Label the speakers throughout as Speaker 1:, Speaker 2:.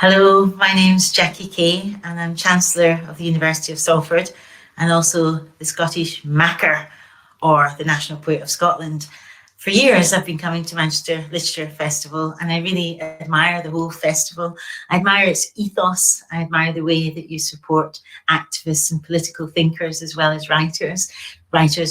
Speaker 1: Hello, my name's Jackie Kay and I'm Chancellor of the University of Salford and also the Scottish Macker, or the National Poet of Scotland. For years I've been coming to Manchester Literature Festival and I really admire the whole festival. I admire its ethos, I admire the way that you support activists and political thinkers as well as writers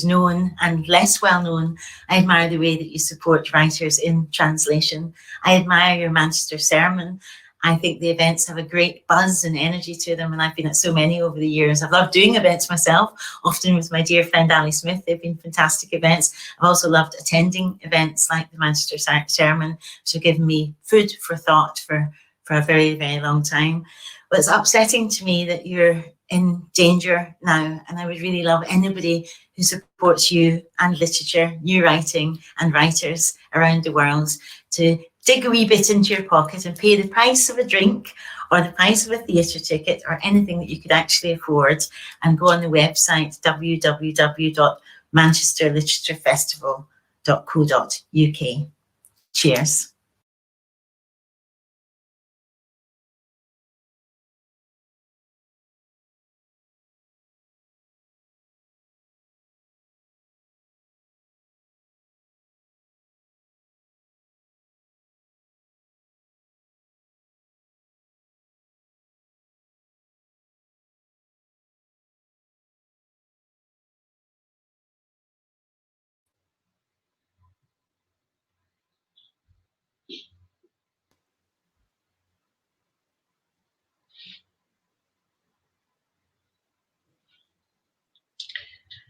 Speaker 1: known and less well known. I admire the way that you support writers in translation. I admire your Manchester sermon. I think the events have a great buzz and energy to them, and I've been at so many over the years. I've loved doing events myself, often with my dear friend Ali Smith. They've been fantastic events. I've also loved attending events like the Manchester Sermon, which have given me food for thought for a very, very long time. But it's upsetting to me that you're in danger now, and I would really love anybody who supports you and literature, new writing and writers around the world to dig a wee bit into your pocket and pay the price of a drink or the price of a theatre ticket or anything that you could actually afford, and go on the website www.manchesterliteraturefestival.co.uk. Cheers.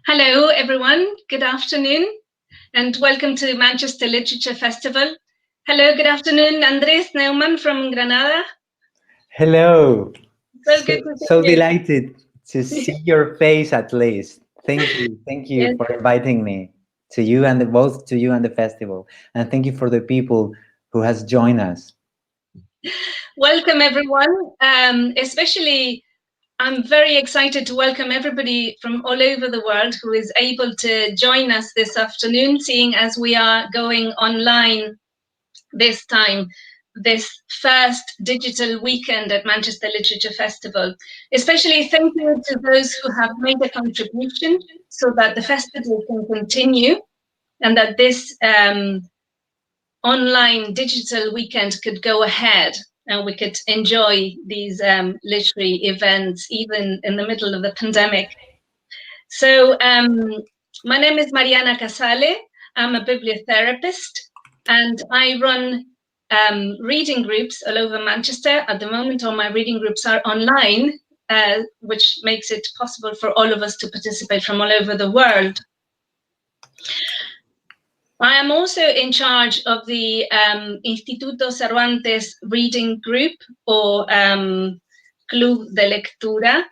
Speaker 2: Hello, everyone. Good afternoon, and welcome to Manchester Literature Festival. Hello, good afternoon, Andrés Neuman from Granada.
Speaker 3: Hello.
Speaker 2: So good to see
Speaker 3: so
Speaker 2: you.
Speaker 3: Delighted to see your face at least. Thank you
Speaker 2: Yes.
Speaker 3: for inviting me to you and both to you and the festival, and thank you for the people who has joined us.
Speaker 2: Welcome, everyone. Especially, I'm very excited to welcome everybody from all over the world who is able to join us this afternoon, seeing as we are going online this time, this first digital weekend at Manchester Literature Festival. Especially thank you to those who have made a contribution so that the festival can continue and that this online digital weekend could go ahead and we could enjoy these literary events even in the middle of the pandemic. So my name is Mariana Casale. I'm a bibliotherapist and I run reading groups all over Manchester. At the moment, all my reading groups are online, which makes it possible for all of us to participate from all over the world. I am also in charge of the Instituto Cervantes reading group, or Club de Lectura.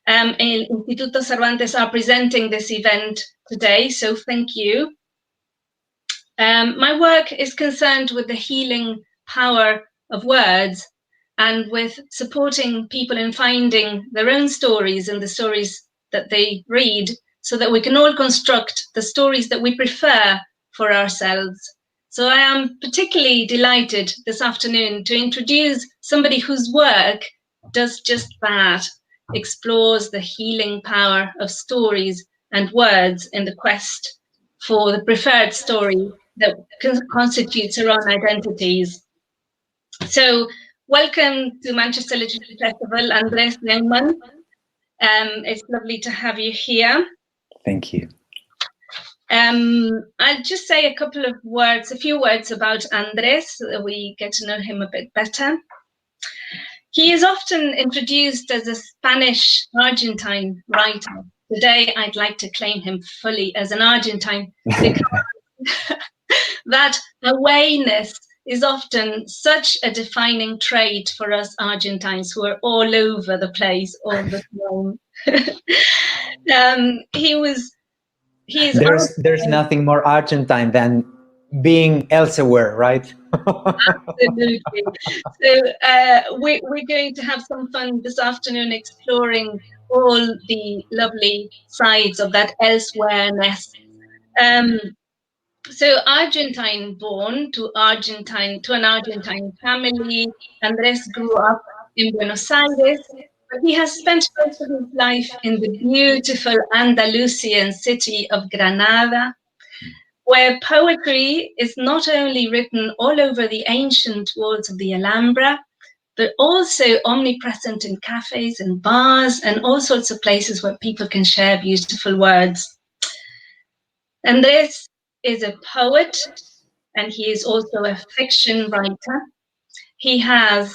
Speaker 2: El Instituto Cervantes are presenting this event today, so thank you. My work is concerned with the healing power of words and with supporting people in finding their own stories and the stories that they read, so that we can all construct the stories that we prefer for ourselves. So I am particularly delighted this afternoon to introduce somebody whose work does just that, explores the healing power of stories and words in the quest for the preferred story that constitutes our own identities. So welcome to Manchester Literature Festival, Andrés Neuman. It's lovely to have you here.
Speaker 3: Thank you.
Speaker 2: I'll just say a few words about Andrés so that we get to know him a bit better. He is often introduced as a Spanish Argentine writer. Today, I'd like to claim him fully as an Argentine because that awareness is often such a defining trait for us Argentines who are all over the place all the time.
Speaker 3: There's nothing more Argentine than being elsewhere, right?
Speaker 2: Absolutely. So we're going to have some fun this afternoon exploring all the lovely sides of that elsewhere-ness. So Argentine born to an Argentine family, Andrés grew up in Buenos Aires, but he has spent most of his life in the beautiful Andalusian city of Granada, where poetry is not only written all over the ancient walls of the Alhambra, but also omnipresent in cafes and bars and all sorts of places where people can share beautiful words. Andrés is a poet, and he is also a fiction writer. He has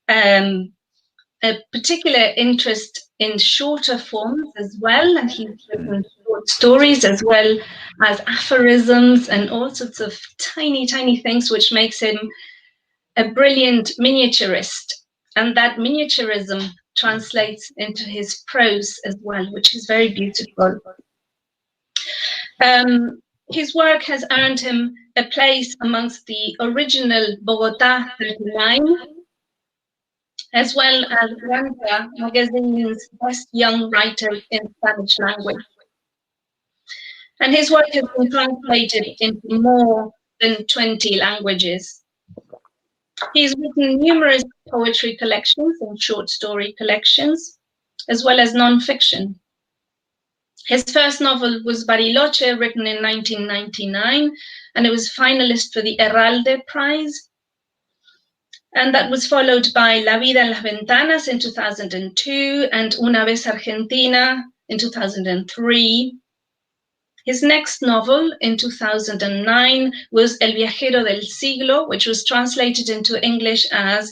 Speaker 2: a particular interest in shorter forms as well, and he's written short stories as well as aphorisms and all sorts of tiny, tiny things, which makes him a brilliant miniaturist. And that miniaturism translates into his prose as well, which is very beautiful. His work has earned him a place amongst the original Bogotá 39, as well as Granta magazine's best young writers in Spanish language. And his work has been translated into more than 20 languages. He's written numerous poetry collections and short story collections, as well as non-fiction. His first novel was Bariloche, written in 1999, and it was finalist for the Herralde Prize. And that was followed by La vida en las ventanas in 2002 and Una vez Argentina in 2003. His next novel in 2009 was El viajero del siglo, which was translated into English as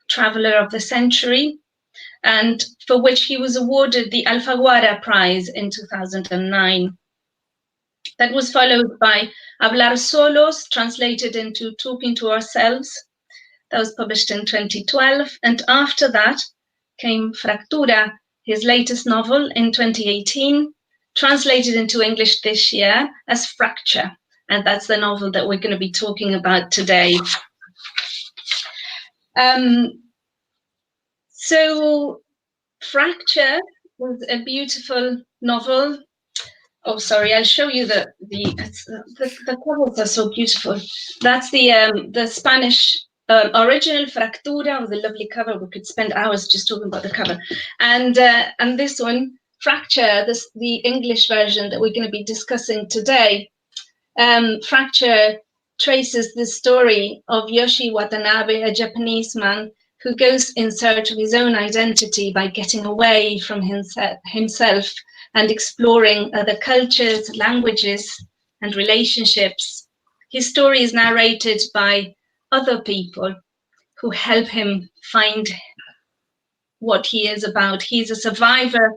Speaker 2: Traveller of the Century, and for which he was awarded the Alfaguara Prize in 2009. That was followed by Hablar Solos, translated into Talking to Ourselves. That was published in 2012. And after that came Fractura, his latest novel in 2018, translated into English this year as Fracture. And that's the novel that we're going to be talking about today. So Fracture was a beautiful novel. Oh, sorry, I'll show you the covers are so beautiful. That's the Spanish original Fractura with a lovely cover. We could spend hours just talking about the cover. And this one, Fracture, the English version that we're going to be discussing today. Fracture traces the story of Yoshi Watanabe, a Japanese man who goes in search of his own identity by getting away from himself and exploring other cultures, languages, and relationships. His story is narrated by other people who help him find what he is about. He's a survivor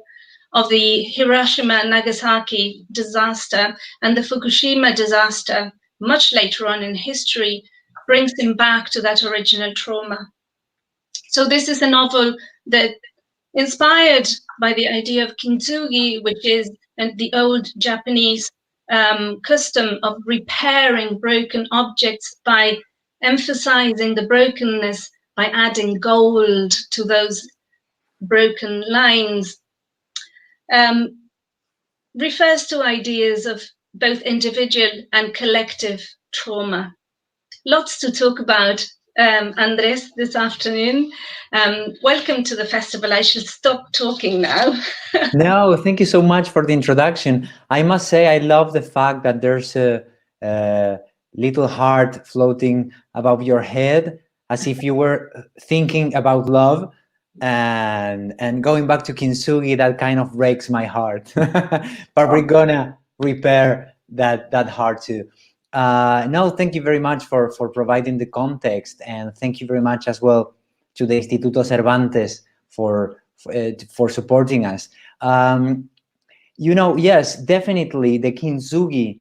Speaker 2: of the Hiroshima and Nagasaki disaster, and the Fukushima disaster, much later on in history, brings him back to that original trauma. So this is a novel that, inspired by the idea of kintsugi, which is the old Japanese custom of repairing broken objects by emphasizing the brokenness by adding gold to those broken lines, refers to ideas of both individual and collective trauma. Lots to talk about, Andrés, this afternoon. Welcome to the festival. I should stop talking now.
Speaker 3: No, thank you so much for the introduction. I must say I love the fact that there's a little heart floating above your head, as if you were thinking about love. And going back to Kinzugi, that kind of breaks my heart. But we're gonna repair that heart too. No, thank you very much for providing the context, and thank you very much as well to the Instituto Cervantes for supporting us. You know, yes, definitely the Kinzugi,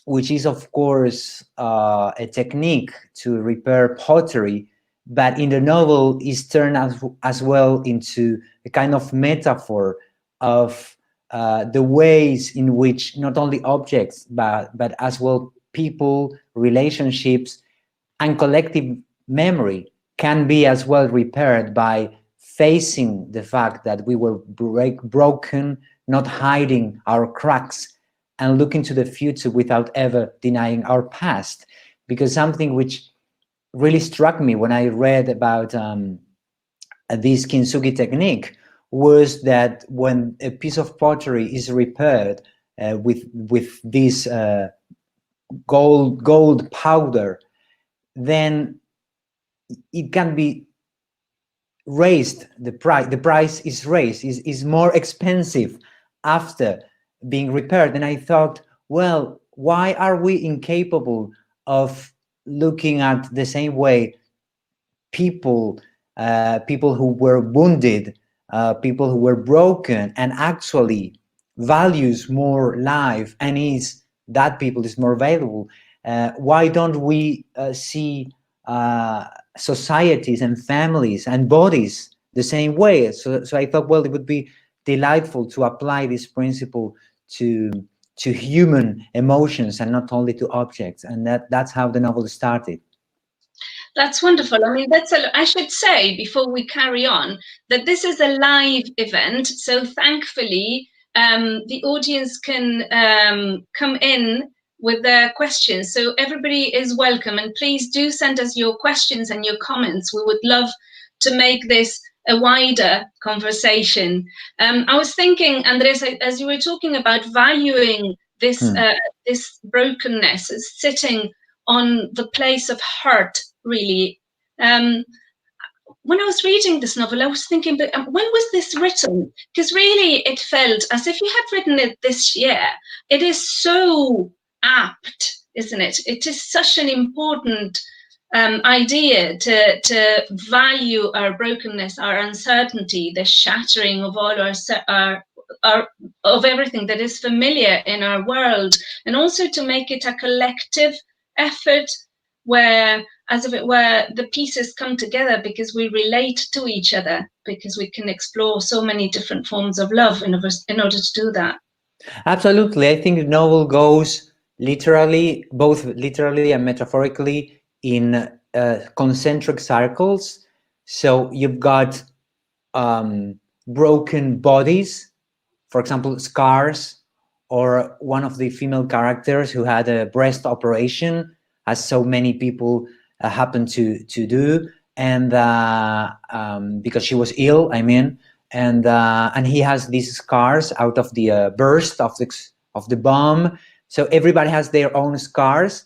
Speaker 3: which is of course a technique to repair pottery, but in the novel is turned as well into a kind of metaphor of the ways in which not only objects, but as well people, relationships, and collective memory can be as well repaired by facing the fact that we were broken, not hiding our cracks, and look into the future without ever denying our past. Because something which really struck me when I read about this kintsugi technique was that when a piece of pottery is repaired with this gold powder, then it can be raised. The price is raised, is more expensive after being repaired. And I thought, well, why are we incapable of looking at the same way people who were wounded, people who were broken, and actually values more life and is that people is more valuable? Why don't we see societies and families and bodies the same way? So I thought, well, it would be delightful to apply this principle to human emotions and not only to objects, and that's how the novel started.
Speaker 2: That's wonderful. I mean, I should say before we carry on that this is a live event. So thankfully, the audience can come in with their questions. So everybody is welcome. And please do send us your questions and your comments. We would love to make this a wider conversation. I was thinking, Andres, as you were talking about valuing this, this brokenness as sitting on the place of hurt, really. When I was reading this novel, I was thinking, but when was this written? Because really it felt as if you had written it this year. It is so apt, isn't it? It is such an important idea to value our brokenness, our uncertainty, the shattering of all our of everything that is familiar in our world, and also to make it a collective effort where, as if it were, the pieces come together because we relate to each other, because we can explore so many different forms of love in order to do that.
Speaker 3: Absolutely. I think the novel goes literally, both literally and metaphorically, in concentric circles. So you've got broken bodies, for example, scars, or one of the female characters who had a breast operation, as so many people happen to do, and because she was ill, I mean, and he has these scars out of the burst of the bomb. So everybody has their own scars,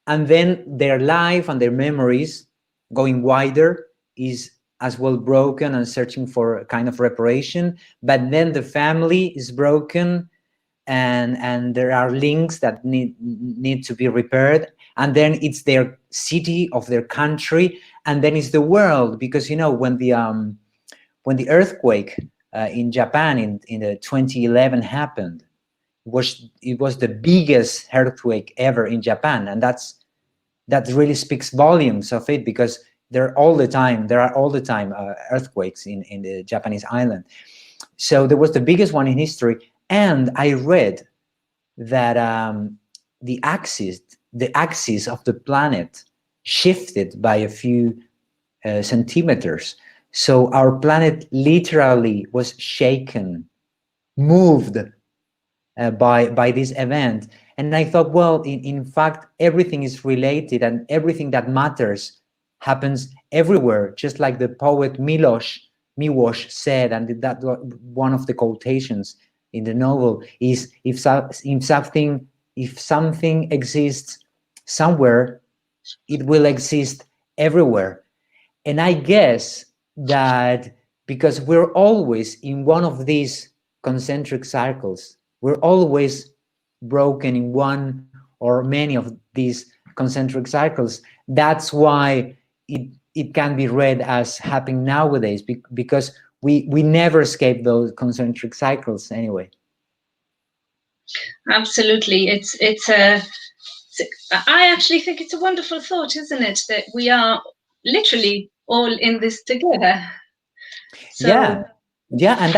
Speaker 3: and then their life and their memories, going wider, is as well broken and searching for a kind of reparation. But then the family is broken, and there are links that need to be repaired, and then it's their city of their country, and then it's the world, because when the earthquake in Japan in the 2011 happened, it was the biggest earthquake ever in Japan, and that really speaks volumes of it, because there are all the time earthquakes in the Japanese island. So there was the biggest one in history, and I read that the axis of the planet shifted by a few centimeters. So our planet literally was shaken, moved by this event. And I thought, well, in fact, everything is related, and everything that matters happens everywhere, just like the poet Miłosz said, and that one of the quotations in the novel is, if something exists somewhere, it will exist everywhere. And I guess that because we're always in one of these concentric circles, we're always broken in one or many of these concentric cycles. That's why it can be read as happening nowadays, because we never escape those concentric cycles anyway.
Speaker 2: Absolutely. I actually think it's a wonderful thought, isn't it, that we are literally all in this together. So,
Speaker 3: yeah, and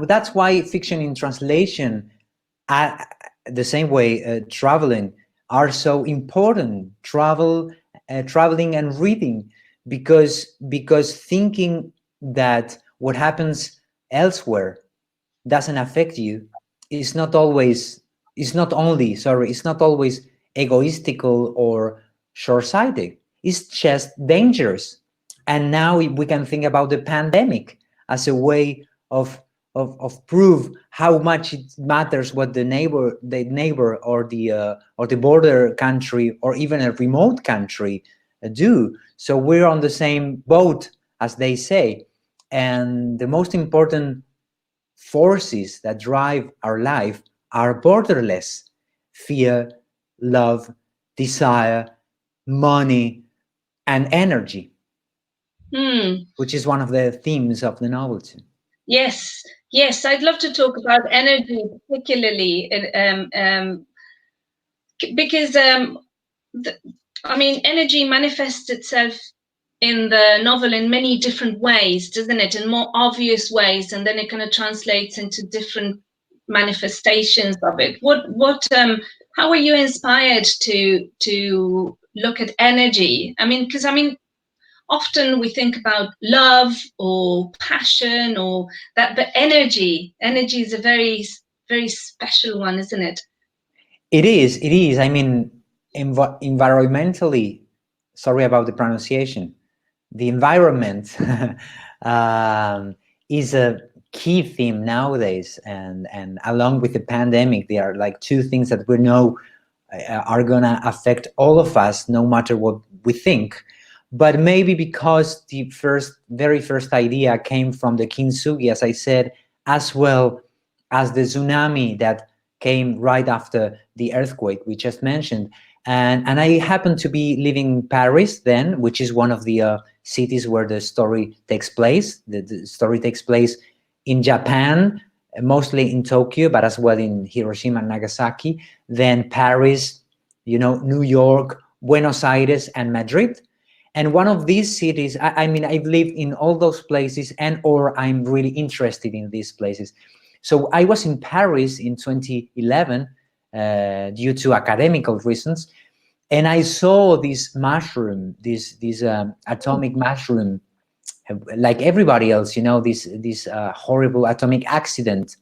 Speaker 3: that's why fiction in translation, the same way traveling, are so important. Traveling and reading, because thinking that what happens elsewhere doesn't affect you is not always it's not only, sorry, it's not always egoistical or short-sighted. It's just dangerous. And now we can think about the pandemic as a way of prove how much it matters what the neighbor or the border country or even a remote country do. So we're on the same boat, as they say. And the most important forces that drive our life are borderless: fear, love, desire, money, and energy, which is one of the themes of the novel too.
Speaker 2: Yes, yes, I'd love to talk about energy, particularly, because I mean, energy manifests itself in the novel in many different ways, doesn't it? In more obvious ways, and then it kind of translates into different manifestations of it. How were you inspired to look at energy? I mean, because often we think about love or passion or that, but energy is a very, very special one, isn't it?
Speaker 3: It is. I mean, environmentally, sorry about the pronunciation, the environment is a key theme nowadays. And along with the pandemic, there are like two things that we know are going to affect all of us, no matter what we think. But maybe because the very first idea came from the Kinzugi, as I said, as well as the tsunami that came right after the earthquake we just mentioned. And I happened to be living in Paris then, which is one of the cities where the story takes place. The story takes place in Japan, mostly in Tokyo, but as well in Hiroshima and Nagasaki. Then Paris, New York, Buenos Aires, and Madrid. And one of these cities, I mean, I've lived in all those places, or I'm really interested in these places. So I was in Paris in 2011 due to academical reasons, and I saw this mushroom, this atomic mushroom, like everybody else, this horrible atomic accident.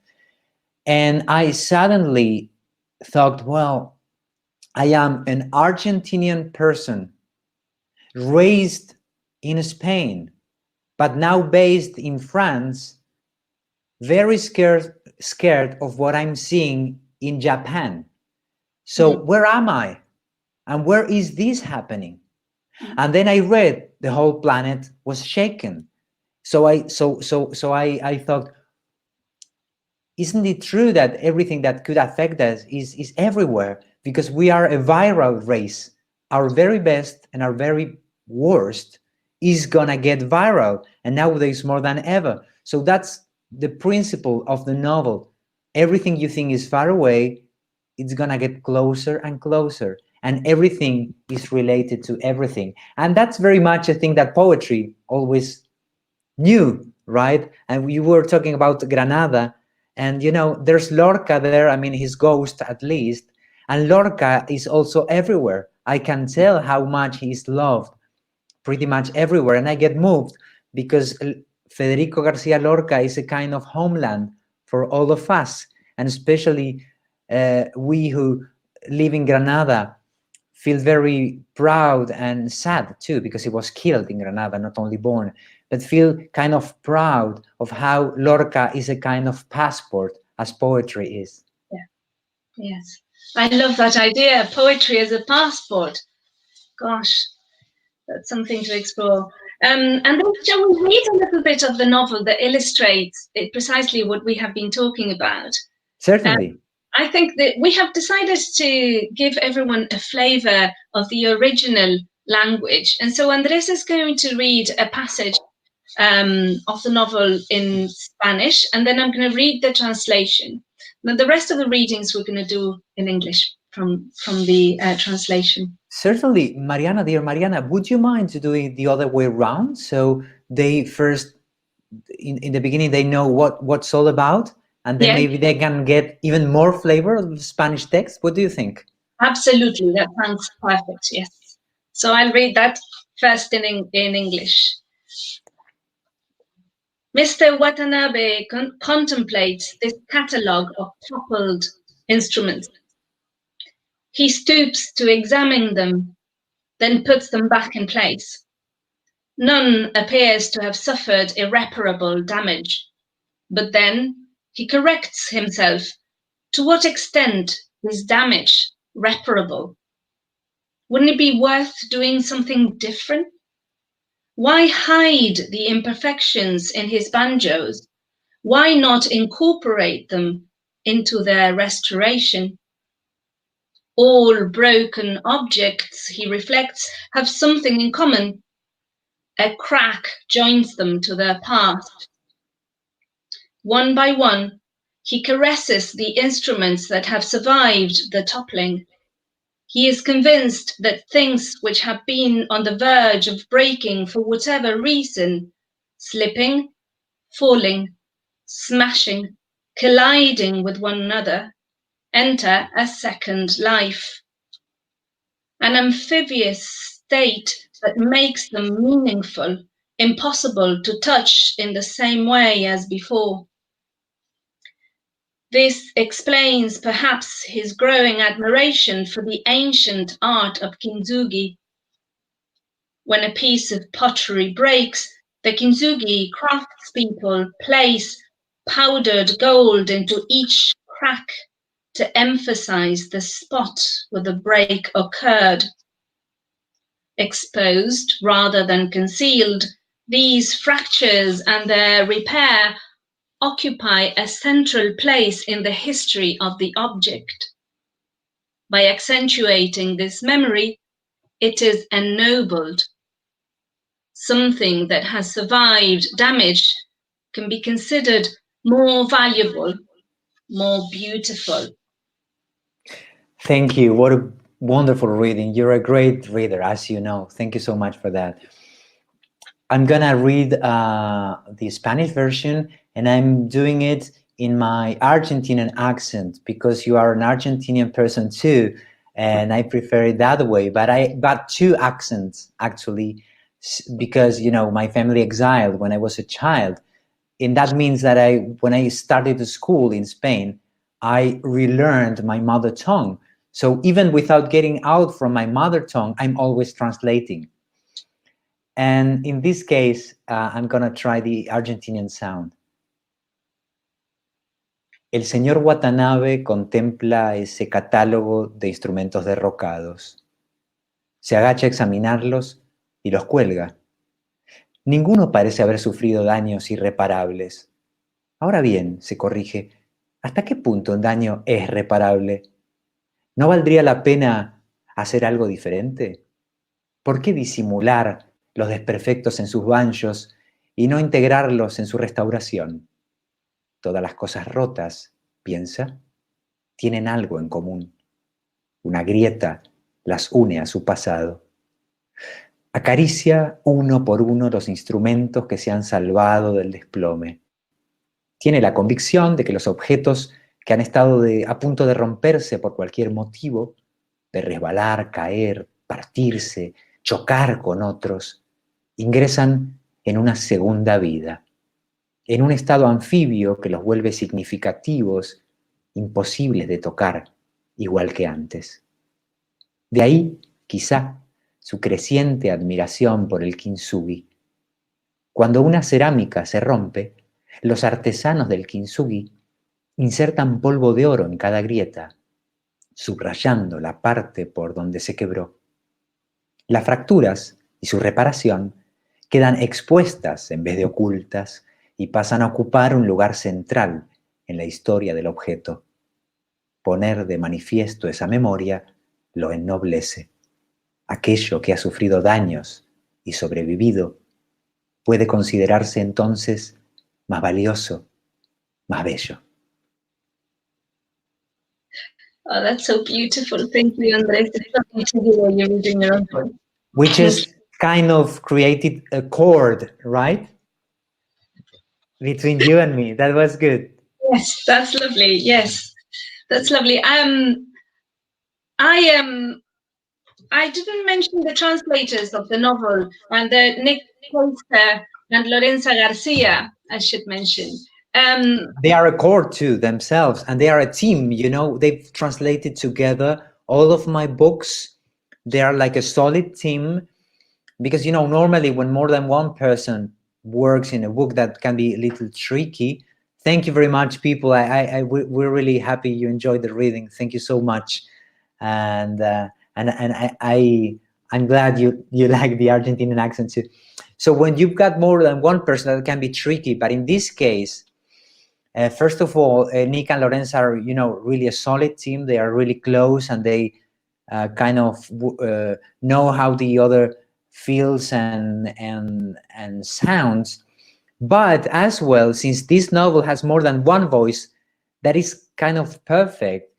Speaker 3: And I suddenly thought, well, I am an Argentinian person raised in Spain, but now based in France, very scared of what I'm seeing in Japan. So where am I? And where is this happening? And then I read the whole planet was shaken. So I thought, isn't it true that everything that could affect us is everywhere? Because we are a viral race. Our very best and our very worst is gonna get viral, and nowadays more than ever. So that's the principle of the novel. Everything you think is far away, it's gonna get closer and closer, and everything is related to everything. And that's very much a thing that poetry always knew, right? And you were talking about Granada, and there's Lorca there. I mean, his ghost at least, and Lorca is also everywhere. I can tell how much he's loved pretty much everywhere, and I get moved because Federico Garcia Lorca is a kind of homeland for all of us, and especially we who live in Granada feel very proud and sad too, because he was killed in Granada, not only born, but feel kind of proud of how Lorca is a kind of passport, as poetry is.
Speaker 2: Yeah. Yes, I love that idea. Poetry as a passport. Gosh, that's something to explore. And then shall we read a little bit of the novel that illustrates precisely what we have been talking about?
Speaker 3: Certainly.
Speaker 2: I think that we have decided to give everyone a flavor of the original language. And so Andrés is going to read a passage of the novel in Spanish, and then I'm going to read the translation. Now, the rest of the readings we're going to do in English from the translation.
Speaker 3: Certainly, Mariana, dear Mariana, would you mind doing the other way around? So they first, in the beginning, they know what's all about, and then maybe they can get even more flavor of the Spanish text. What do you think?
Speaker 2: Absolutely, that sounds perfect, yes. So I'll read that first in English. Mr. Watanabe contemplates this catalogue of toppled instruments He stoops to examine them, then puts them back in place. None appears to have suffered irreparable damage. But then he corrects himself. To what extent is damage reparable? Wouldn't it be worth doing something different? Why hide the imperfections in his banjos? Why not incorporate them into their restoration? All broken objects, he reflects, have something in common. A crack joins them to their past. One by one, he caresses the instruments that have survived the toppling. He is convinced that things which have been on the verge of breaking for whatever reason, slipping, falling, smashing, colliding with one another, enter a second life. An amphibious state that makes them meaningful, impossible to touch in the same way as before. This explains perhaps his growing admiration for the ancient art of Kinzugi. When a piece of pottery breaks, the Kinzugi craftspeople place powdered gold into each crack to emphasize the spot where the break occurred. Exposed rather than concealed, these fractures and their repair occupy a central place in the history of the object. By accentuating this memory, it is ennobled. Something that has survived damage can be considered more valuable, more beautiful.
Speaker 3: Thank you. What a wonderful reading. You're a great reader, as you know. Thank you so much for that. I'm gonna read the Spanish version, and I'm doing it in my Argentinian accent because you are an Argentinian person too, and I prefer it that way. But I got two accents actually, because you know my family exiled when I was a child, and that means that when I started school in Spain, I relearned my mother tongue. So even without getting out from my mother tongue, I'm always translating. And in this case, I'm gonna try the Argentinian sound. El señor Watanabe contempla ese catálogo de instrumentos derrocados. Se agacha a examinarlos y los cuelga. Ninguno parece haber sufrido daños irreparables. Ahora bien, se corrige, ¿hasta qué punto un daño es reparable? ¿No valdría la pena hacer algo diferente? ¿Por qué disimular los desperfectos en sus banjos y no integrarlos en su restauración? Todas las cosas rotas, piensa, tienen algo en común. Una grieta las une a su pasado. Acaricia uno por uno los instrumentos que se han salvado del desplome. Tiene la convicción de que los objetos que han estado a punto de romperse por cualquier motivo, de resbalar, caer, partirse, chocar con otros, ingresan en una segunda vida, en un estado anfibio que los vuelve significativos, imposibles de tocar, igual que antes. De ahí, quizá, su creciente admiración por el kintsugi. Cuando una cerámica se rompe, los artesanos del Kinzugi insertan polvo de oro en cada grieta, subrayando la parte por donde se quebró. Las fracturas y su reparación quedan expuestas en vez de ocultas y pasan a ocupar un lugar central en la historia del objeto. Poner de manifiesto esa memoria lo ennoblece. Aquello que ha sufrido daños y sobrevivido puede considerarse entonces más valioso, más bello.
Speaker 2: Oh, that's so beautiful. Thank you, Andrés. It's lovely to hear you reading your own book.
Speaker 3: We just kind of created a chord, right? Between you and me. That was good.
Speaker 2: Yes, that's lovely. Yes, that's lovely. I didn't mention the translators of the novel, and Nick Caistor and Lorenza Garcia, I should mention.
Speaker 3: They are a chord too themselves, and they are a team, you know, they've translated together all of my books, they are like a solid team, because normally when more than one person works in a book, that can be a little tricky. Thank you very much, people. We're really happy you enjoyed the reading. Thank you so much. And I'm glad you like the Argentinian accent too. So when you've got more than one person, that can be tricky. But in this case, first of all, Nick and Lorenza are, really a solid team. They are really close, and they kind of know how the other feels and sounds. But as well, since this novel has more than one voice, that is kind of perfect,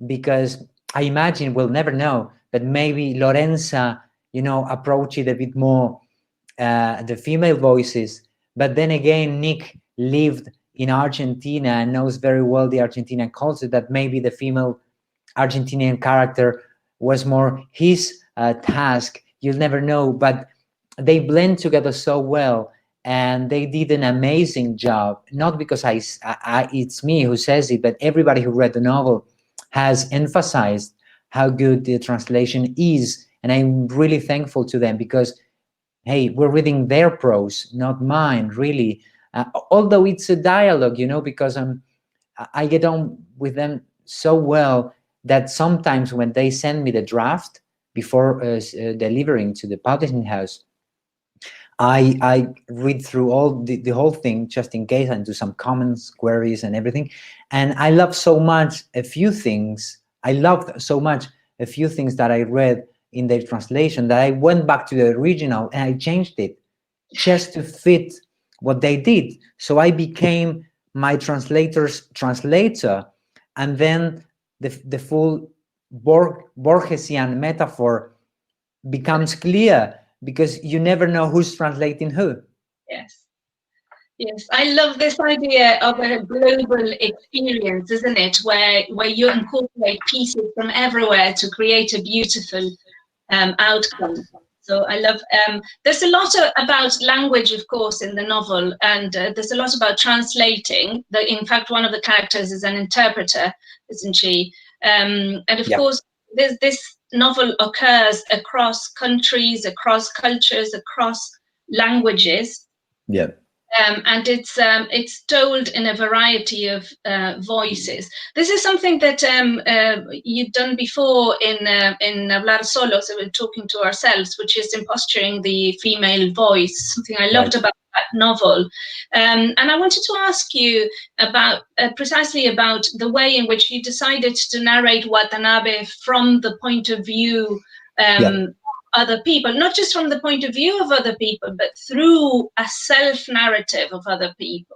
Speaker 3: because I imagine, we'll never know, but maybe Lorenza, approach it a bit more, the female voices. But then again, Nick lived in Argentina and knows very well the Argentinian culture, that maybe the female Argentinian character was more his task. You'll never know, but they blend together so well, and they did an amazing job. Not because it's me who says it, but everybody who read the novel has emphasized how good the translation is, and I'm really thankful to them, because hey, we're reading their prose, not mine, really. Although it's a dialogue, because I get on with them so well that sometimes when they send me the draft before delivering to the publishing house, I read through all the whole thing, just in case, and do some comments, queries, and everything. And I love so much a few things. I loved so much a few things that I read in their translation, that I went back to the original and I changed it just to fit what they did. So I became my translator's translator, and then the full Borgesian metaphor becomes clear, because you never know who's translating who.
Speaker 2: Yes. Yes, I love this idea of a global experience, isn't it? Where you incorporate pieces from everywhere to create a beautiful outcome. So I love, there's a lot about language, of course, in the novel, and there's a lot about translating. In fact, one of the characters is an interpreter, isn't she? And of course, this novel occurs across countries, across cultures, across languages.
Speaker 3: Yeah.
Speaker 2: And it's told in a variety of voices. This is something that you've done before in Hablar Solo, so we're talking to ourselves, which is imposturing the female voice, something I loved about that novel. And I wanted to ask you about precisely about the way in which you decided to narrate Watanabe from the point of view other people, not just from the point of view of other people, but through a self-narrative of other people.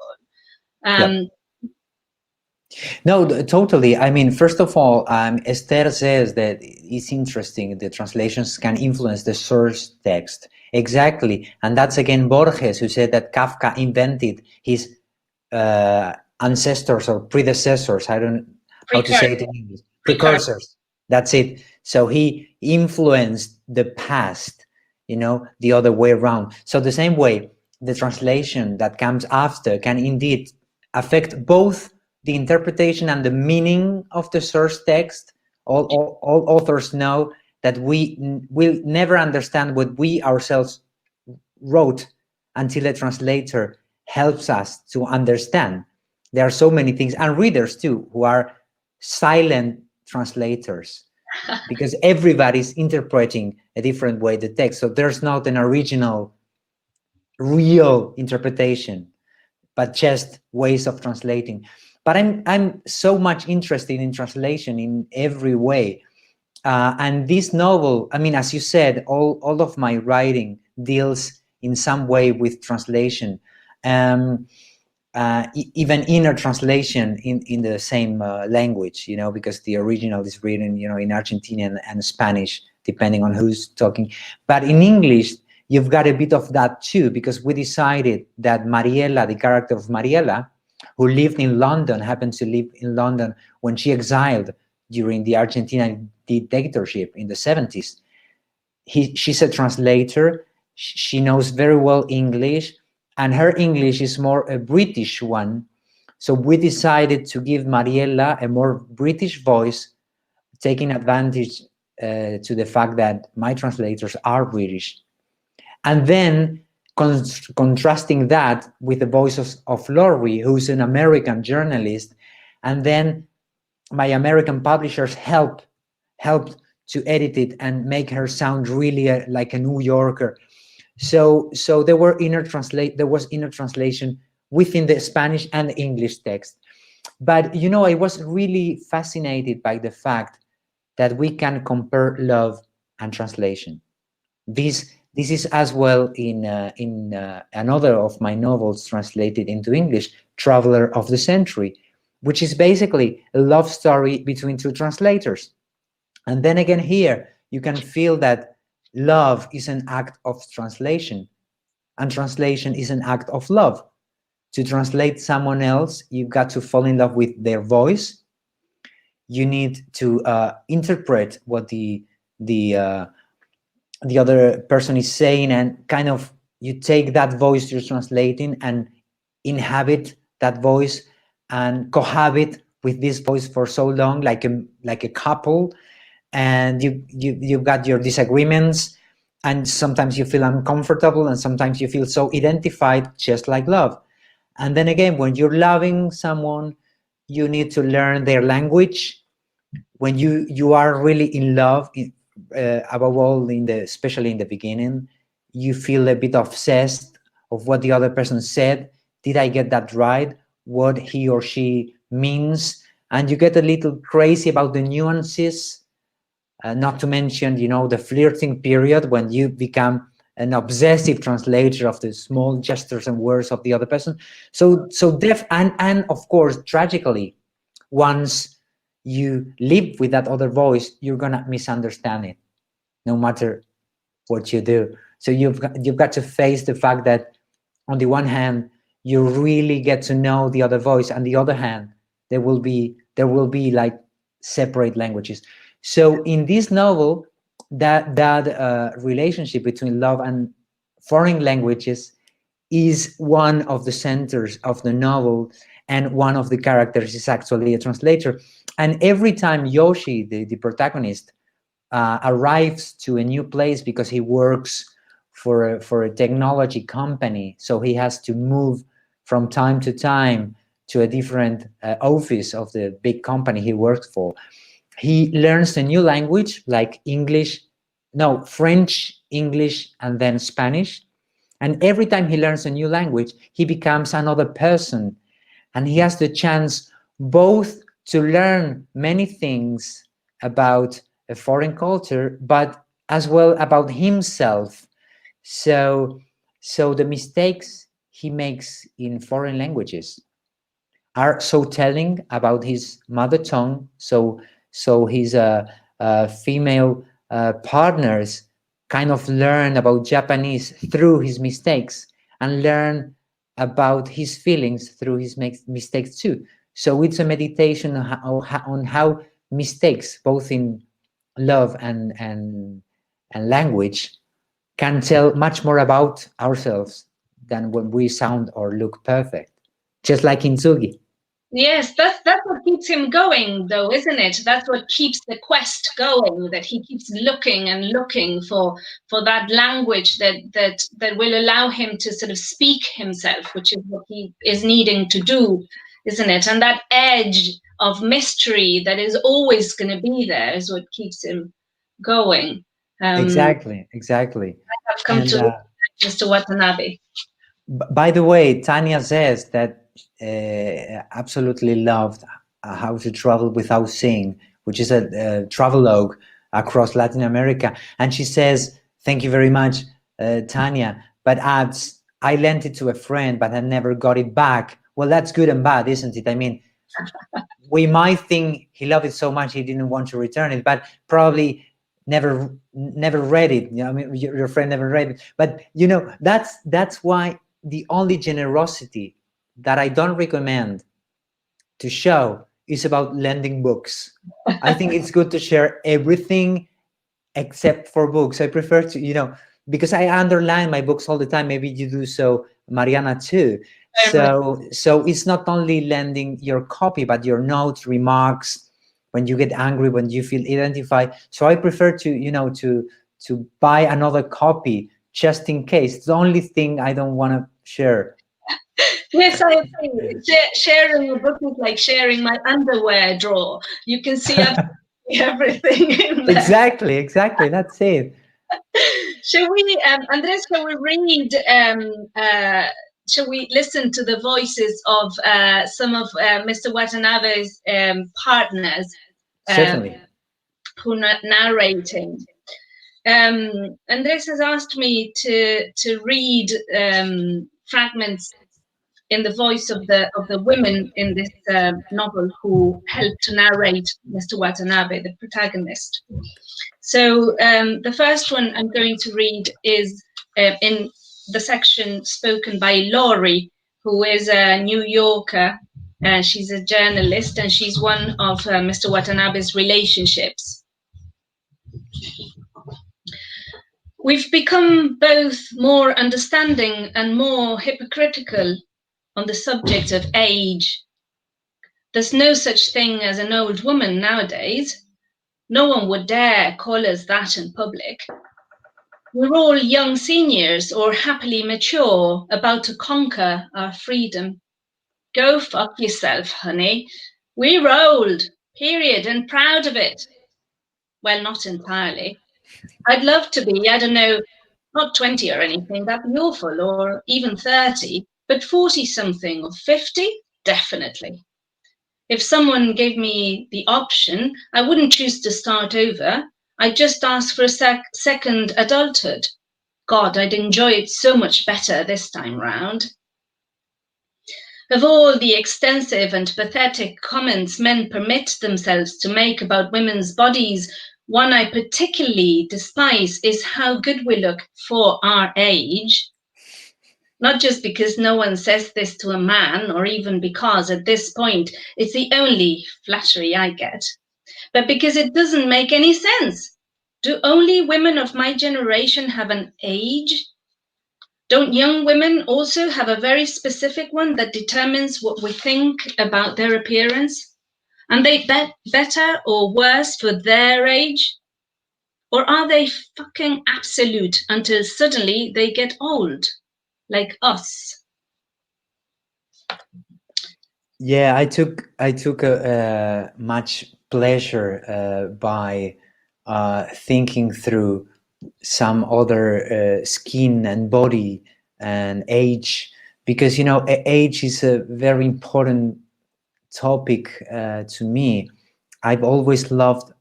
Speaker 3: No, totally. I mean, first of all, Esther says that it's interesting, the translations can influence the source text. Exactly. And that's again Borges, who said that Kafka invented his ancestors or predecessors. I don't know how to say it in English. Precursors. That's it. So he influenced the past, the other way around. So the same way, the translation that comes after can indeed affect both the interpretation and the meaning of the source text. All authors know that we will never understand what we ourselves wrote until a translator helps us to understand. There are so many things, and readers too, who are silent translators, because everybody's interpreting a different way the text. So there's not an original, real interpretation, but just ways of translating. But I'm so much interested in translation in every way. And this novel, I mean, as you said, all of my writing deals in some way with translation. Even inner translation in the same language, because the original is written, in Argentinian and Spanish, depending on who's talking. But in English, you've got a bit of that too, because we decided that Mariela, the character of Mariela, who lived in London, happened to live in London when she exiled during the Argentinian dictatorship in the 70s. She's a translator. She knows very well English, and her English is more a British one. So we decided to give Mariela a more British voice, taking advantage to the fact that my translators are British. And then contrasting that with the voice of Laurie, who's an American journalist. And then my American publishers helped to edit it and make her sound really like a New Yorker. So there was inner translation within the Spanish and English text. But I was really fascinated by the fact that we can compare love and translation. This is as well in another of my novels translated into English, Traveler of the Century, which is basically a love story between two translators. And then again here, you can feel that love is an act of translation, and translation is an act of love. To translate someone else, you've got to fall in love with their voice. You need to interpret what the other person is saying, and kind of you take that voice you're translating and inhabit that voice and cohabit with this voice for so long, like a couple. And you've got your disagreements, and sometimes you feel uncomfortable, and sometimes you feel so identified, just like love. And then again, when you're loving someone, you need to learn their language. When you are really in love, above all, especially in the beginning, you feel a bit obsessed of what the other person said. Did I get that right? What he or she means? And you get a little crazy about the nuances. Not to mention, the flirting period, when you become an obsessive translator of the small gestures and words of the other person. So and of course, tragically, once you live with that other voice, you're gonna misunderstand it, no matter what you do. So you've got to face the fact that, on the one hand, you really get to know the other voice, and the other hand, there will be like separate languages. So in this novel, that relationship between love and foreign languages is one of the centers of the novel, and one of the characters is actually a translator. And every time Yoshi, the protagonist, arrives to a new place, because he works for a technology company, so he has to move from time to time to a different office of the big company he works for. He learns a new language, like French, English, and then Spanish. And every time he learns a new language, he becomes another person. And he has the chance both to learn many things about a foreign culture, but as well about himself. So the mistakes he makes in foreign languages are so telling about his mother tongue. So his female partners kind of learn about Japanese through his mistakes, and learn about his feelings through his mistakes too. So it's a meditation on how mistakes, both in love and language, can tell much more about ourselves than when we sound or look perfect. Just like Kinzugi.
Speaker 2: Yes, that's what keeps him going, though, isn't it? That's what keeps the quest going, that he keeps looking and looking for that language that will allow him to sort of speak himself, which is what he is needing to do, isn't it? And that edge of mystery that is always going to be there is what keeps him going.
Speaker 3: Exactly.
Speaker 2: I've come to Mr. Watanabe.
Speaker 3: By the way, Tanya says that absolutely loved How to Travel Without Seeing, which is a travelogue across Latin America. And she says, thank you very much, Tanya, but adds, I lent it to a friend, but I never got it back. Well, that's good and bad, isn't it? I mean, we might think he loved it so much he didn't want to return it, but probably never read it. I mean, your friend never read it. But that's why the only generosity that I don't recommend to show is about lending books. I think it's good to share everything except for books. I prefer to, because I underline my books all the time. Maybe you do so, Mariana, too. So it's not only lending your copy, but your notes, remarks, when you get angry, when you feel identified. So I prefer to, you know, to buy another copy just in case. It's the only thing I don't want to share.
Speaker 2: Yes, I agree. Sharing a book is like sharing my underwear drawer. You can see absolutely everything in there.
Speaker 3: Exactly. That's it.
Speaker 2: Shall we, Andres? Shall we read? Shall we listen to the voices of some of Mr. Watanabe's partners?
Speaker 3: Certainly.
Speaker 2: Who are narrating. Andres has asked me to read fragments in the voice of the women in this novel who helped to narrate Mr. Watanabe, the protagonist. So the first one I'm going to read is in the section spoken by Laurie, who is a New Yorker. She's a journalist, and she's one of Mr. Watanabe's relationships. We've become both more understanding and more hypocritical on the subject of age. There's no such thing as an old woman nowadays. No one would dare call us that in public. We're all young seniors or happily mature, about to conquer our freedom. Go fuck yourself, honey. We're old, period, and proud of it. Well, not entirely. I'd love to be, I don't know, not 20 or anything, that'd be awful, or even 30, but 40-something or 50, definitely. If someone gave me the option, I wouldn't choose to start over. I'd just ask for a second adulthood. God, I'd enjoy it so much better this time round. Of all the extensive and pathetic comments men permit themselves to make about women's bodies, one I particularly despise is how good we look for our age. Not just because no one says this to a man, or even because at this point it's the only flattery I get, but because it doesn't make any sense. Do only women of my generation have an age? Don't young women also have a very specific one that determines what we think about their appearance? And they better or worse for their age? Or are they fucking absolute until suddenly they get old, like us?
Speaker 3: Yeah, I took much pleasure by thinking through some other skin and body and age, because, you know, age is a very important topic to me. I've always loved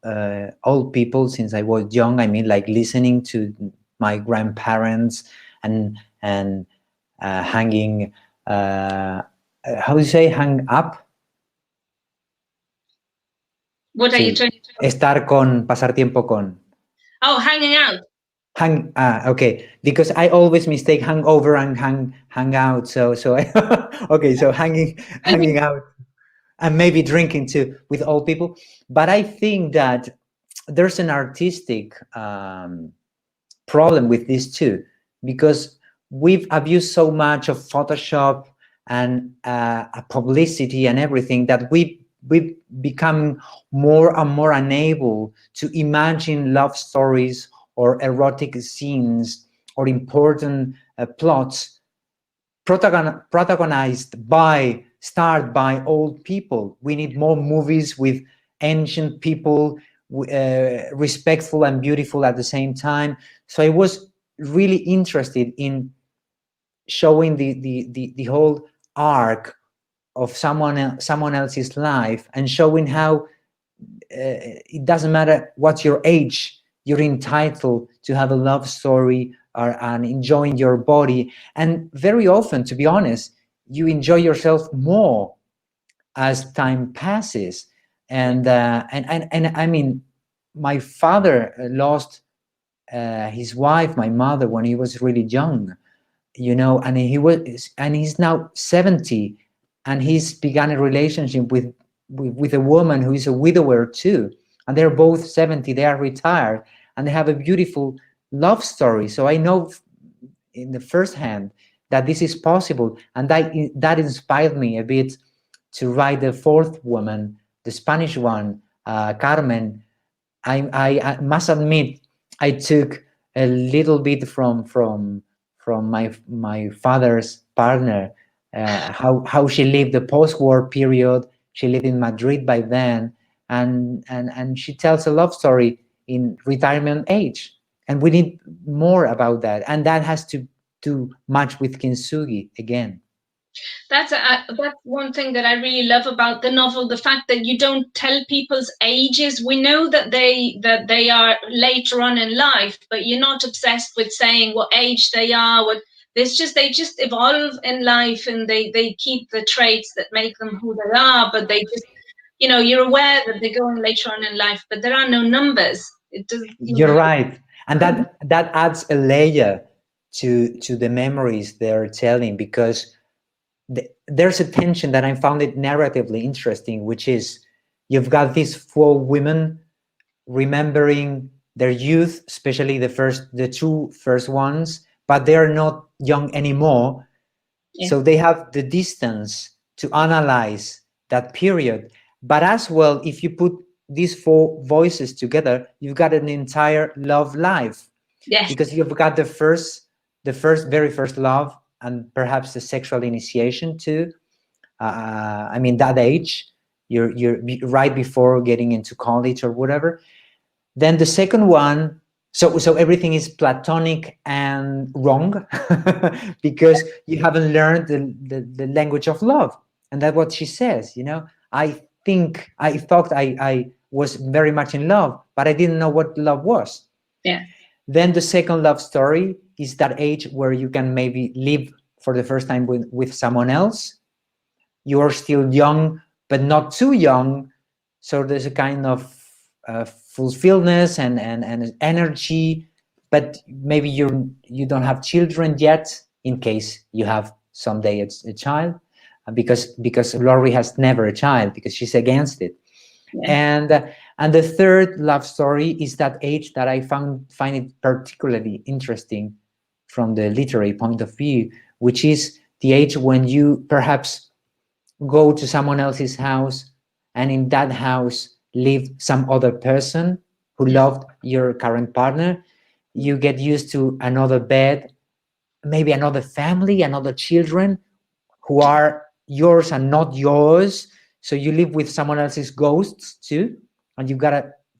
Speaker 3: old people since I was young. I mean, like listening to my grandparents and hanging. How do you say hang up?
Speaker 2: What are you trying to
Speaker 3: Estar con, pasar tiempo con.
Speaker 2: Oh, hanging out.
Speaker 3: Okay, because I always mistake hangover and hang out. So okay, so hanging out and maybe drinking too with old people. But I think that there's an artistic problem with this too, because we've abused so much of Photoshop and publicity and everything that we've become more and more unable to imagine love stories or erotic scenes or important plots protagonized by starred by old people. We need more movies with ancient people, respectful and beautiful at the same time. So I was really interested in showing the whole arc of someone else's life, and showing how it doesn't matter what's your age, you're entitled to have a love story and enjoying your body. And very often, to be honest, you enjoy yourself more as time passes. And I mean, my father lost his wife, my mother, when he was really young, you know, and he's now 70, and he's begun a relationship with a woman who is a widower too, and they're both 70, they are retired, and they have a beautiful love story. So I know in the first hand that this is possible, and that inspired me a bit to write the fourth woman, the Spanish one, Carmen, I must admit I took a little bit from my father's partner, how she lived the post-war period. She lived in Madrid by then, and she tells a love story in retirement age, and we need more about that, and that has to do much with Kinzugi again.
Speaker 2: That's one thing that I really love about the novel, the fact that you don't tell people's ages. We know that they are later on in life, but you're not obsessed with saying what age they are. They just evolve in life, and they keep the traits that make them who they are, but they just, you're aware that they're going later on in life, but there are no numbers. It does.
Speaker 3: You're right, and that adds a layer to the memories they're telling, because there's a tension that I found it narratively interesting, which is you've got these four women remembering their youth, especially the two first ones, but they're not young anymore.
Speaker 2: Yeah.
Speaker 3: So they have the distance to analyze that period. But as well, if you put these four voices together, you've got an entire love life.
Speaker 2: Yes.
Speaker 3: Because you've got the very first love, and perhaps the sexual initiation too. I mean, that age, you're right before getting into college or whatever. Then the second one, so everything is platonic and wrong, because you haven't learned the language of love. And that's what she says, I thought I was very much in love, but I didn't know what love was.
Speaker 2: Yeah.
Speaker 3: Then the second love story is that age where you can maybe live for the first time with someone else. You are still young, but not too young. So there's a kind of fulfillment and energy, but maybe you don't have children yet, in case you have someday a child, because Laurie has never a child, because she's against it. Yeah. And the third love story is that age that I find it particularly interesting from the literary point of view, which is the age when you perhaps go to someone else's house, and in that house live some other person who loved your current partner. You get used to another bed, maybe another family, another children who are yours and not yours. So you live with someone else's ghosts too, and you've got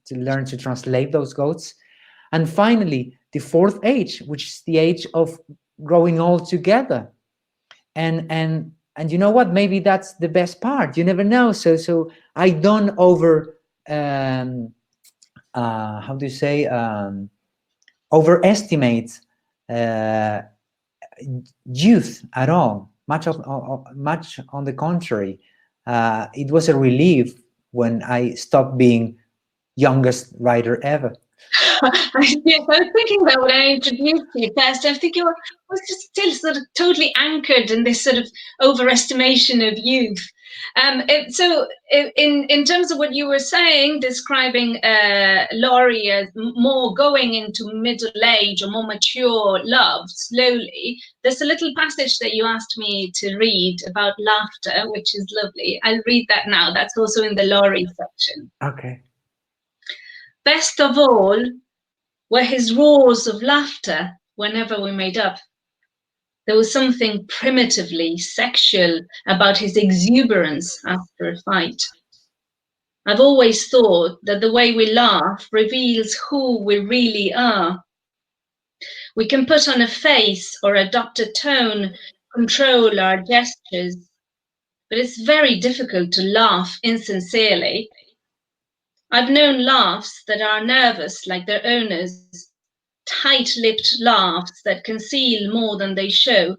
Speaker 3: to learn to translate those ghosts. And finally, the fourth age, which is the age of growing old together. And you know what? Maybe that's the best part. You never know. So I don't how do you say, overestimate youth at all. Much on the contrary. It was a relief when I stopped being youngest writer ever.
Speaker 2: Yes, I was thinking that when I introduced you first. I'm thinking, well, I was just still sort of totally anchored in this sort of overestimation of youth. So, in terms of what you were saying, describing Laurie as more going into middle age or more mature love slowly, there's a little passage that you asked me to read about laughter, which is lovely. I'll read that now. That's also in the Laurie section.
Speaker 3: Okay.
Speaker 2: Best of all were his roars of laughter whenever we made up. There was something primitively sexual about his exuberance after a fight. I've always thought that the way we laugh reveals who we really are. We can put on a face or adopt a tone, control our gestures, but it's very difficult to laugh insincerely. I've known laughs that are nervous like their owners, tight-lipped laughs that conceal more than they show,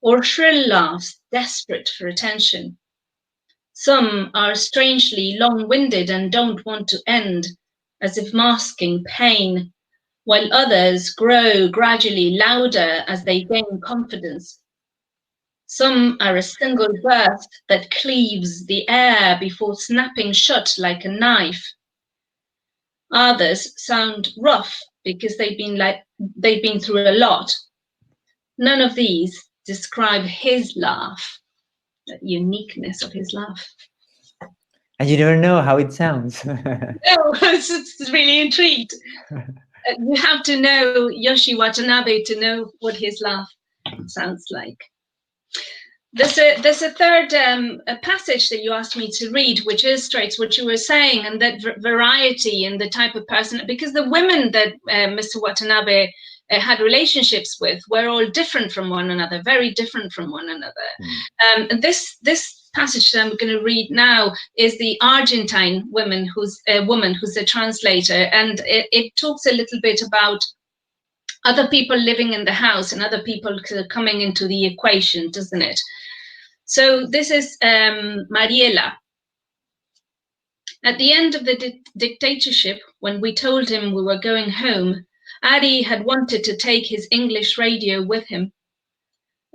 Speaker 2: or shrill laughs desperate for attention. Some are strangely long-winded and don't want to end, as if masking pain, while others grow gradually louder as they gain confidence. Some are a single burst that cleaves the air before snapping shut like a knife. Others sound rough because they've been through a lot. None of these describe his laugh, the uniqueness of his laugh.
Speaker 3: And you never know how it sounds.
Speaker 2: No, it's really intrigued. You have to know Yoshi Watanabe to know what his laugh sounds like. There's a third a passage that you asked me to read, which illustrates what you were saying, and that variety and the type of person, because the women that Mr. Watanabe had relationships with were all different from one another, very different from one another. And this passage that I'm going to read now is the Argentine woman who's a translator, and it talks a little bit about other people living in the house and other people coming into the equation, doesn't it? So this is Mariela. At the end of the dictatorship, when we told him we were going home, Ari had wanted to take his English radio with him,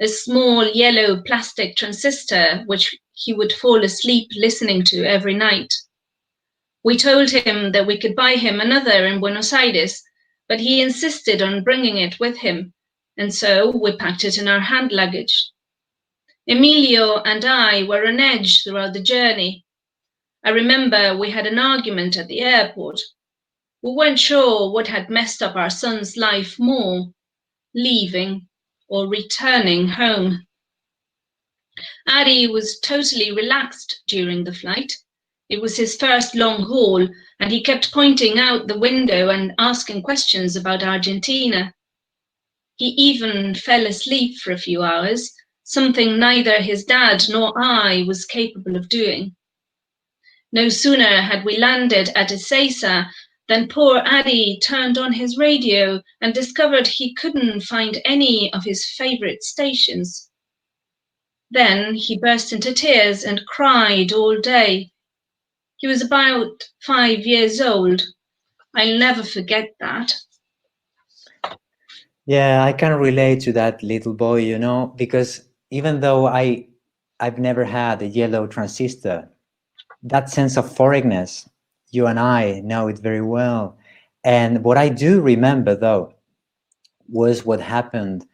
Speaker 2: a small yellow plastic transistor which he would fall asleep listening to every night. We told him that we could buy him another in Buenos Aires, but he insisted on bringing it with him, and so we packed it in our hand luggage. Emilio and I were on edge throughout the journey. I remember we had an argument at the airport. We weren't sure what had messed up our son's life more, leaving or returning home. Ari was totally relaxed during the flight. It was his first long haul, and he kept pointing out the window and asking questions about Argentina. He even fell asleep for a few hours, something neither his dad nor I was capable of doing. No sooner had we landed at Ezeiza than poor Adi turned on his radio and discovered he couldn't find any of his favorite stations. Then he burst into tears and cried all day. He was about 5 years old. I'll never forget that.
Speaker 3: Yeah, I can relate to that little boy, you know, because even though I've never had a yellow transistor, that sense of foreignness, you and I know it very well. And what I do remember, though, was what happened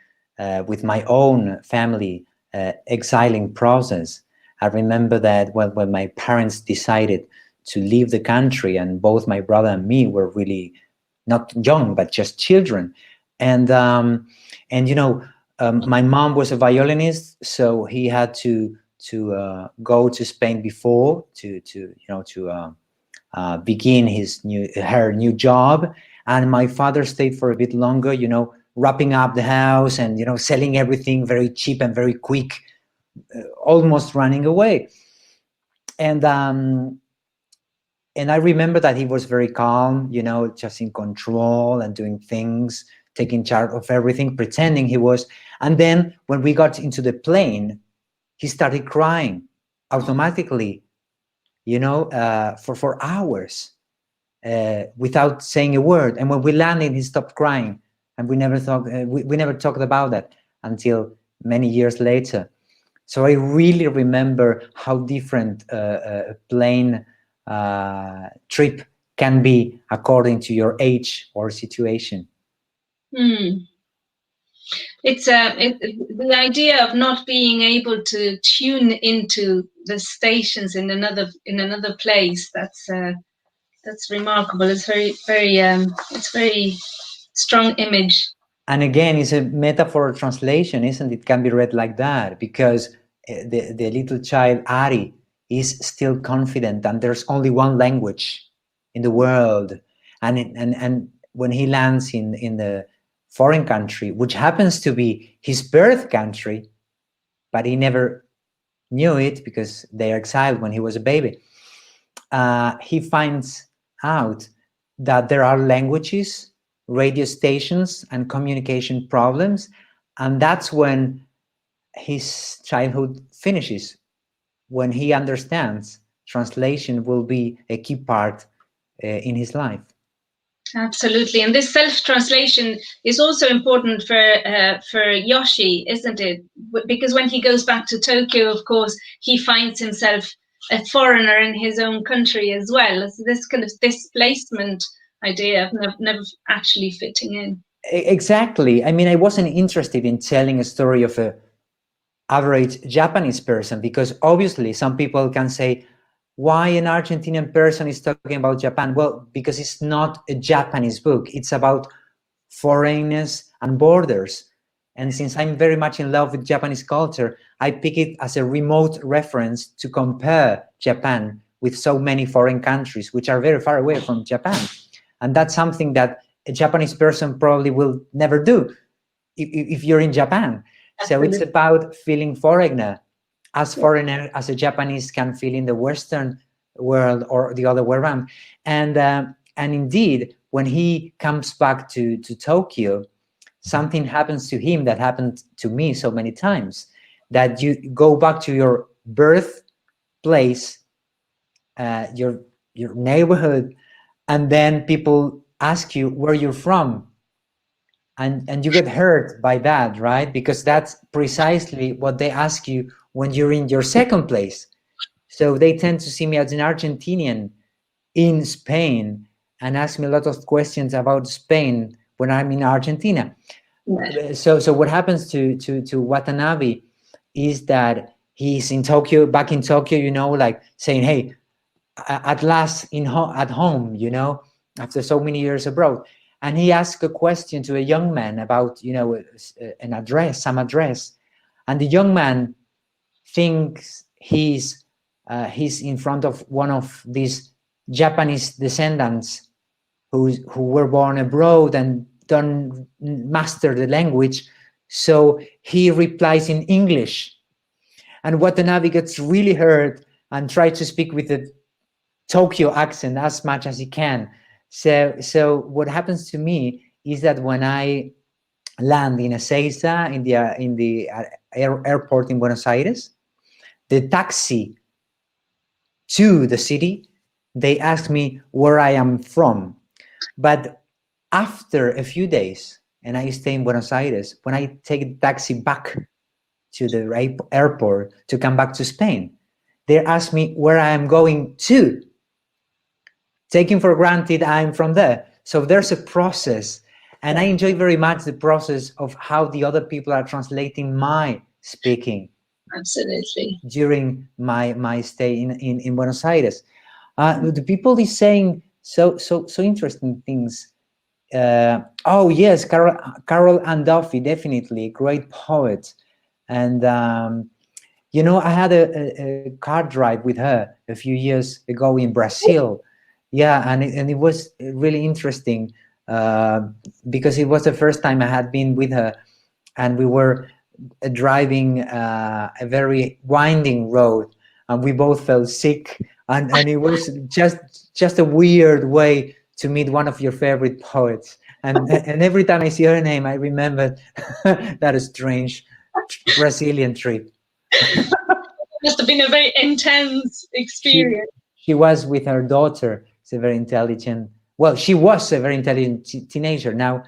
Speaker 3: with my own family exiling process. I remember that when my parents decided to leave the country, and both my brother and me were really not young, but just children. And you know, my mom was a violinist, so he had to go to Spain before to begin her new job. And my father stayed for a bit longer, you know, wrapping up the house and, you know, selling everything very cheap and very quick, almost running away. And I remember that he was very calm, you know, just in control and doing things, taking charge of everything, pretending he was. And then when we got into the plane, he started crying automatically, you know, for hours without saying a word. And when we landed, he stopped crying, and we never thought we never talked about that until many years later. So I really remember how different a plane trip can be according to your age or situation.
Speaker 2: It's the idea of not being able to tune into the stations in another place. That's remarkable. It's very strong image.
Speaker 3: And again, it's a metaphor translation, isn't it? It can be read like that, because the little child Ari is still confident, and there's only one language in the world. And when he lands in the foreign country, which happens to be his birth country, but he never knew it because they are exiled when he was a baby, he finds out that there are languages, radio stations, and communication problems. And that's when his childhood finishes, when he understands translation will be a key part in his life.
Speaker 2: Absolutely, and this self-translation is also important for Yoshi, isn't it? Because when he goes back to Tokyo, of course, he finds himself a foreigner in his own country as well. So this kind of displacement idea of never actually fitting in.
Speaker 3: Exactly. I mean, I wasn't interested in telling a story of a average Japanese person, because obviously some people can say, why an Argentinian person is talking about Japan? Well, because it's not a Japanese book. It's about foreigners and borders. And since I'm very much in love with Japanese culture, I pick it as a remote reference to compare Japan with so many foreign countries, which are very far away from Japan. And that's something that a Japanese person probably will never do if you're in Japan.
Speaker 2: Absolutely.
Speaker 3: So it's about feeling foreigner as a Japanese can feel in the Western world or the other way around. And indeed, when he comes back to Tokyo, something happens to him that happened to me so many times, that you go back to your birthplace, your neighborhood, and then people ask you where you're from, and you get hurt by that, right? Because that's precisely what they ask you when you're in your second place. So they tend to see me as an Argentinian in Spain and ask me a lot of questions about Spain when I'm in Argentina.
Speaker 2: Yeah.
Speaker 3: So what happens to Watanabe is that he's in Tokyo, back in Tokyo, you know, like saying, hey, at last at home, you know, after so many years abroad. And he asked a question to a young man about, you know, some address. And the young man thinks he's in front of one of these Japanese descendants who were born abroad and don't master the language. So he replies in English. And Watanabe gets really hurt and tries to speak with a Tokyo accent as much as he can. So what happens to me is that when I land in Ezeiza, in the airport in Buenos Aires, the taxi to the city, they ask me where I am from. But after a few days, and I stay in Buenos Aires, when I take the taxi back to the airport to come back to Spain, they ask me where I am going to, taking for granted I'm from there. So there's a process, and I enjoy very much the process of how the other people are translating my speaking.
Speaker 2: Absolutely.
Speaker 3: During my stay in Buenos Aires, the people is saying so interesting things. Oh yes, Carol Ann Duffy, definitely great poet. And you know, I had a car drive with her a few years ago in Brazil. Yeah, and it was really interesting because it was the first time I had been with her, and we were driving a very winding road, and we both felt sick, and it was just a weird way to meet one of your favorite poets. And every time I see her name, I remember that strange Brazilian trip.
Speaker 2: Must have been a very intense experience.
Speaker 3: She was with her daughter. She's a very intelligent. Well, she was a very intelligent teenager. Now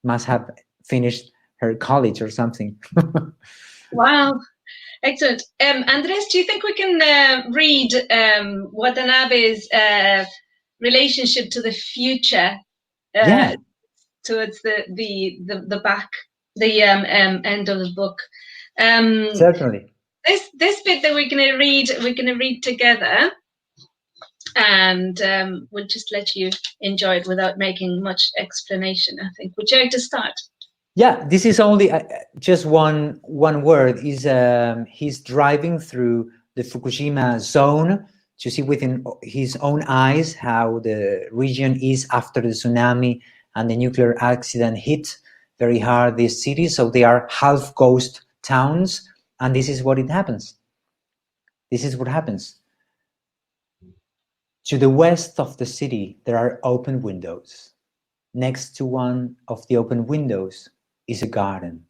Speaker 3: must have finished her college or something.
Speaker 2: Wow, excellent. Andres, do you think we can read Watanabe's relationship to the future
Speaker 3: Yeah,
Speaker 2: towards the back, the end of the book?
Speaker 3: certainly.
Speaker 2: This bit that we're going to read together, and we'll just let you enjoy it without making much explanation, I think. Would you like to start?
Speaker 3: Yeah, this is only just one word. Is he's driving through the Fukushima zone to see within his own eyes how the region is after the tsunami and the nuclear accident hit very hard this city. So they are half ghost towns, and this is what it happens. This is what happens. To the west of the city, there are open windows. Next to one of the open windows is a garden.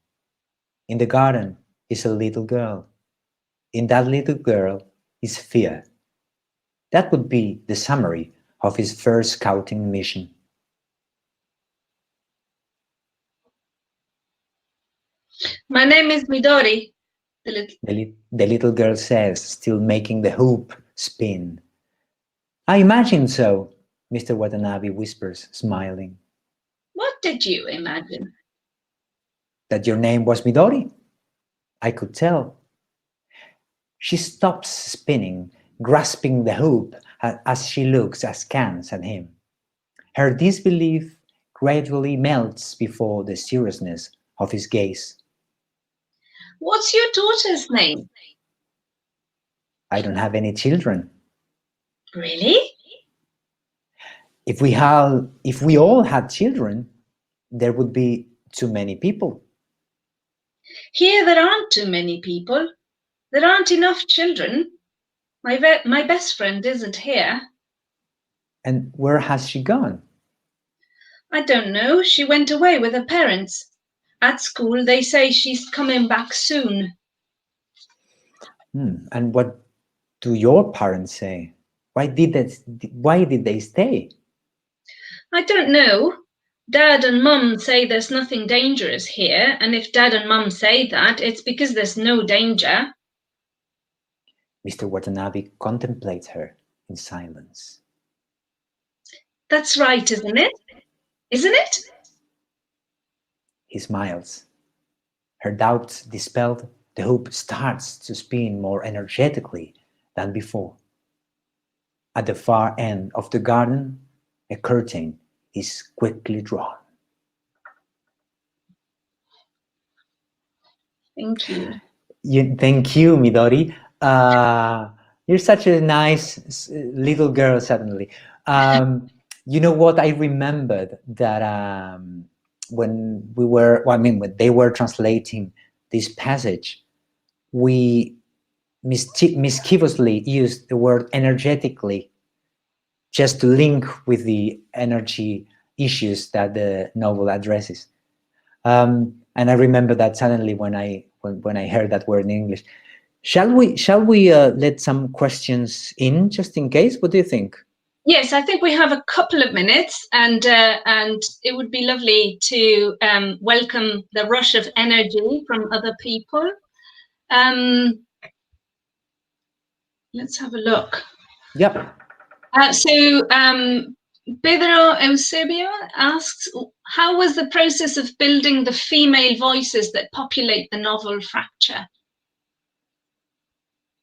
Speaker 3: In the garden is a little girl. In that little girl is fear. That would be the summary of his first scouting mission.
Speaker 2: My name is Midori.
Speaker 3: The little girl says, still making the hoop spin. I imagine so, Mr. Watanabe whispers, smiling.
Speaker 2: What did you imagine?
Speaker 3: That your name was Midori? I could tell. She stops spinning grasping the hoop as she looks askance at him. Her disbelief gradually melts before the seriousness of his gaze.
Speaker 2: What's your daughter's name?
Speaker 3: I don't have any children.
Speaker 2: Really?
Speaker 3: If we all had children, there would be too many people.
Speaker 2: Here there aren't too many people. There aren't enough children. My best friend isn't here.
Speaker 3: And where has she gone?
Speaker 2: I don't know. She went away with her parents. At school, they say she's coming back soon.
Speaker 3: And what do your parents say? Why did they stay?
Speaker 2: I don't know. Dad and Mum say there's nothing dangerous here, and if Dad and Mum say that, it's because there's no danger.
Speaker 3: Mr. Watanabe contemplates her in silence.
Speaker 2: That's right, isn't it? Isn't it?
Speaker 3: He smiles. Her doubts dispelled, the hoop starts to spin more energetically than before. At the far end of the garden, a curtain is quickly drawn.
Speaker 2: Thank you.
Speaker 3: Thank you, Midori. You're such a nice little girl suddenly. You know what? I remembered that when they were translating this passage, we mischievously used the word energetically just to link with the energy issues that the novel addresses. And I remember that suddenly when I heard that word in English. Shall we let some questions in just in case? What do you think?
Speaker 2: Yes, I think we have a couple of minutes, and it would be lovely to welcome the rush of energy from other people. Let's have a look.
Speaker 3: Yep.
Speaker 2: Pedro Eusebio asks, how was the process of building the female voices that populate the novel Fracture?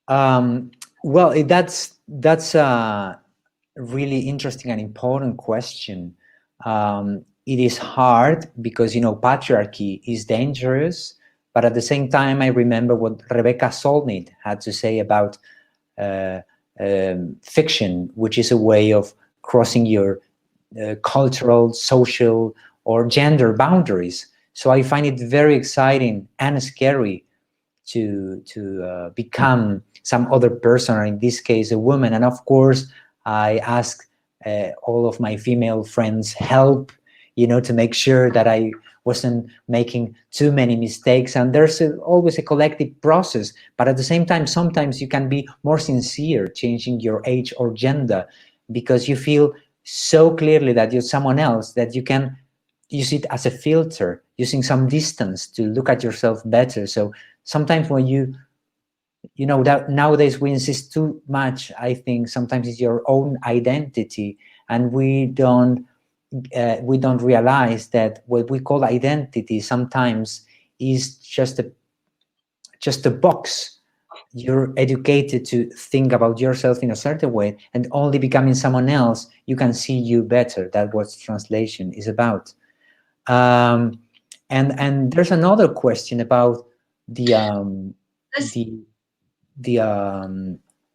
Speaker 3: Well, that's a really interesting and important question. It is hard because, patriarchy is dangerous, but at the same time, I remember what Rebecca Solnit had to say about fiction, which is a way of crossing your cultural, social, or gender boundaries. So I find it very exciting and scary to become some other person, or in this case, a woman. And of course, I ask all of my female friends help, to make sure that I wasn't making too many mistakes. And there's always a collective process, but at the same time, sometimes you can be more sincere changing your age or gender because you feel so clearly that you're someone else that you can use it as a filter, using some distance to look at yourself better. So sometimes when that nowadays we insist too much, I think sometimes it's your own identity, and we don't realize that what we call identity sometimes is just a box. You're educated to think about yourself in a certain way, and only becoming someone else, you can see you better. That's what translation is about. And there's another question about the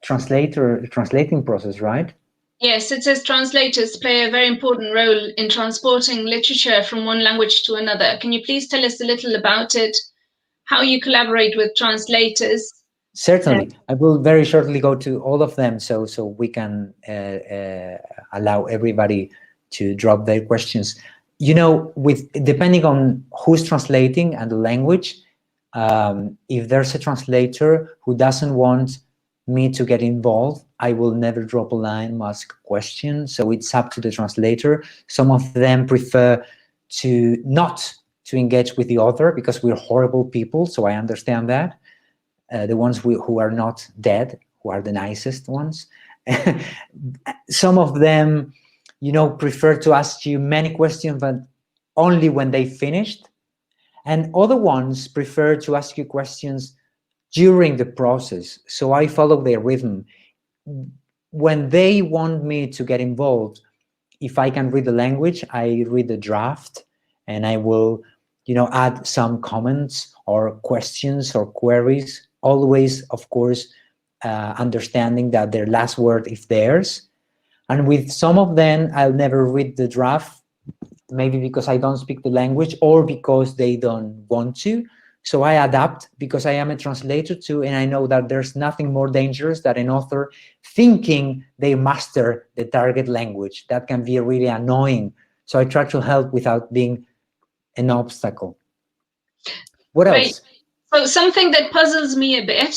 Speaker 3: translating process, right?
Speaker 2: Yes, it says translators play a very important role in transporting literature from one language to another. Can you please tell us a little about it, how you collaborate with translators?
Speaker 3: Certainly. I will very shortly go to all of them so we can allow everybody to drop their questions. Depending on who's translating and the language, if there's a translator who doesn't want me to get involved, I will never drop a line, ask a question. So it's up to the translator. Some of them prefer to not to engage with the author because we're horrible people. So I understand that. The ones who are not dead, who are the nicest ones. Some of them, prefer to ask you many questions, but only when they finished. And other ones prefer to ask you questions during the process. So I follow their rhythm. when they want me to get involved, if I can read the language, I read the draft, and I will, add some comments or questions or queries, always, of course, understanding that their last word is theirs. And with some of them, I'll never read the draft, maybe because I don't speak the language or because they don't want to. So I adapt because I am a translator too, and I know that there's nothing more dangerous than an author thinking they master the target language. That can be really annoying. So I try to help without being an obstacle. What else?
Speaker 2: So something that puzzles me a bit,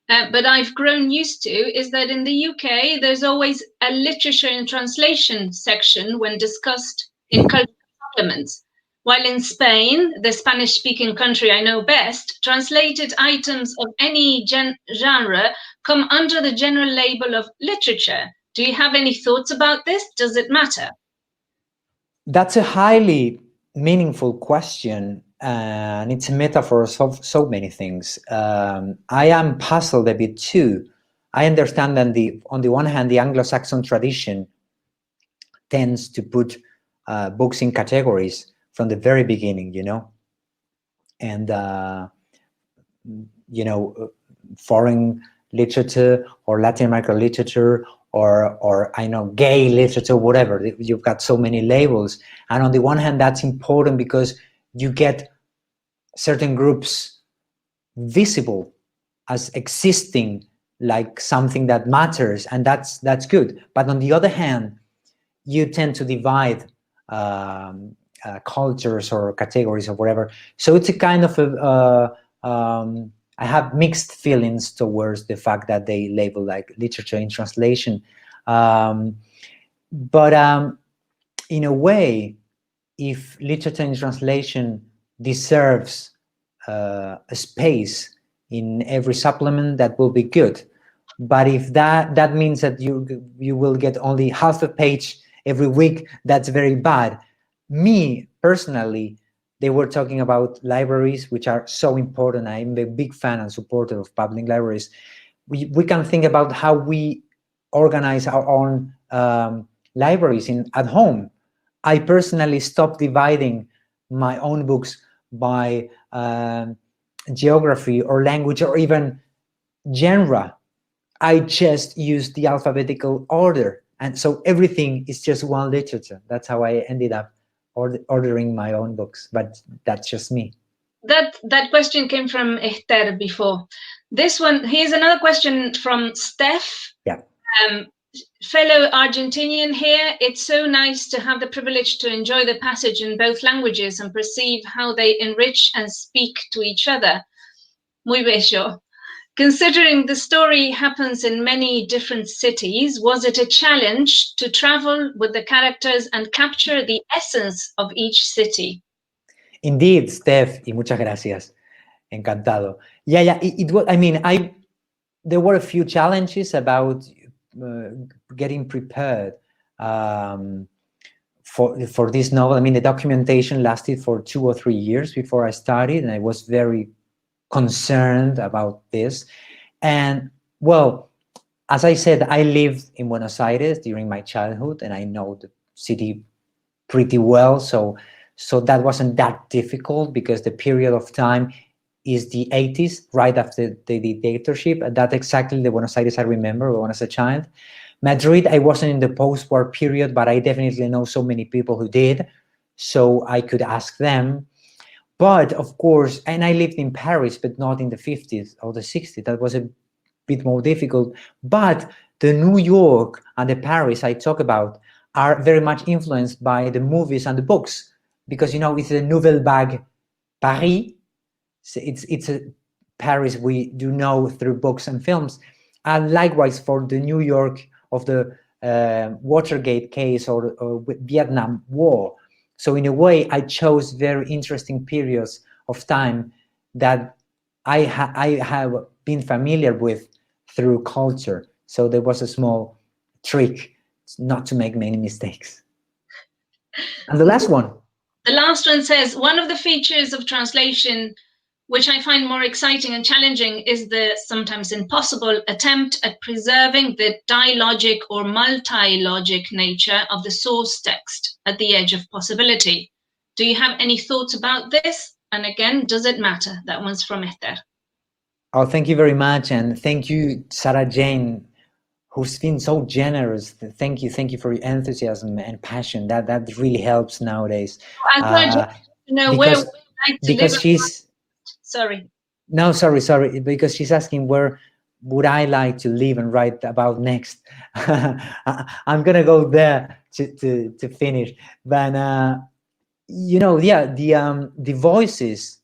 Speaker 2: but I've grown used to, is that in the UK, there's always a literature and translation section when discussed in cultural supplements. While in Spain, the Spanish-speaking country I know best, translated items of any genre come under the general label of literature. Do you have any thoughts about this? Does it matter?
Speaker 3: That's a highly meaningful question, and it's a metaphor of so many things. I am puzzled a bit too. I understand that on the one hand, the Anglo-Saxon tradition tends to put books in categories from the very beginning, and foreign literature or Latin American literature or I know gay literature, whatever. You've got so many labels, and on the one hand, that's important because you get certain groups visible as existing like something that matters, and that's good. But on the other hand, you tend to divide cultures or categories or whatever. So it's a kind of I have mixed feelings towards the fact that they label like literature in translation. But in a way, if literature in translation deserves a space in every supplement, that will be good. But if that means that you will get only half a page every week, that's very bad. Me personally, they were talking about libraries, which are so important. I'm a big fan and supporter of public libraries. We can think about how we organize our own libraries at home. I personally stopped dividing my own books by geography or language or even genre. I just use the alphabetical order, and so everything is just one literature. That's how I ended up ordering my own books, but that's just me.
Speaker 2: That question came from Esther before. This one, here's another question from Steph.
Speaker 3: Yeah.
Speaker 2: Fellow Argentinian here, it's so nice to have the privilege to enjoy the passage in both languages and perceive how they enrich and speak to each other. Muy bello. Considering the story happens in many different cities, was it a challenge to travel with the characters and capture the essence of each city?
Speaker 3: Indeed, Steph, y muchas gracias. Encantado. Yeah, it was, I mean, there were a few challenges about getting prepared for this novel. I mean, the documentation lasted for 2 or 3 years before I started, and I was very concerned about this. And well, as I said, I lived in Buenos Aires during my childhood, and I know the city pretty well. So that wasn't that difficult because the period of time is the 80s, right after the dictatorship. And that's exactly the Buenos Aires I remember when I was a child. Madrid, I wasn't in the post-war period, but I definitely know so many people who did, so I could ask them. But of course, and I lived in Paris, but not in the 50s or the 60s. That was a bit more difficult. But the New York and the Paris I talk about are very much influenced by the movies and the books, because it's a nouvelle vague Paris. So it's a Paris we do know through books and films, and likewise for the New York of the Watergate case or Vietnam War. So in a way, I chose very interesting periods of time that I have been familiar with through culture. So there was a small trick not to make many mistakes. And the last one.
Speaker 2: The last one says, one of the features of translation which I find more exciting and challenging, is the sometimes impossible attempt at preserving the dilogic or multi-logic nature of the source text at the edge of possibility. Do you have any thoughts about this? And again, does it matter? That one's from Esther.
Speaker 3: Oh, thank you very much. And thank you, Sarah Jane, who's been so generous. Thank you for your enthusiasm and passion. That really helps nowadays.
Speaker 2: I'd like to know where would you like to
Speaker 3: because
Speaker 2: live.
Speaker 3: she's
Speaker 2: Sorry.
Speaker 3: No, sorry, because she's asking where would I like to live and write about next. I'm gonna go there to finish, but you know, yeah, the voices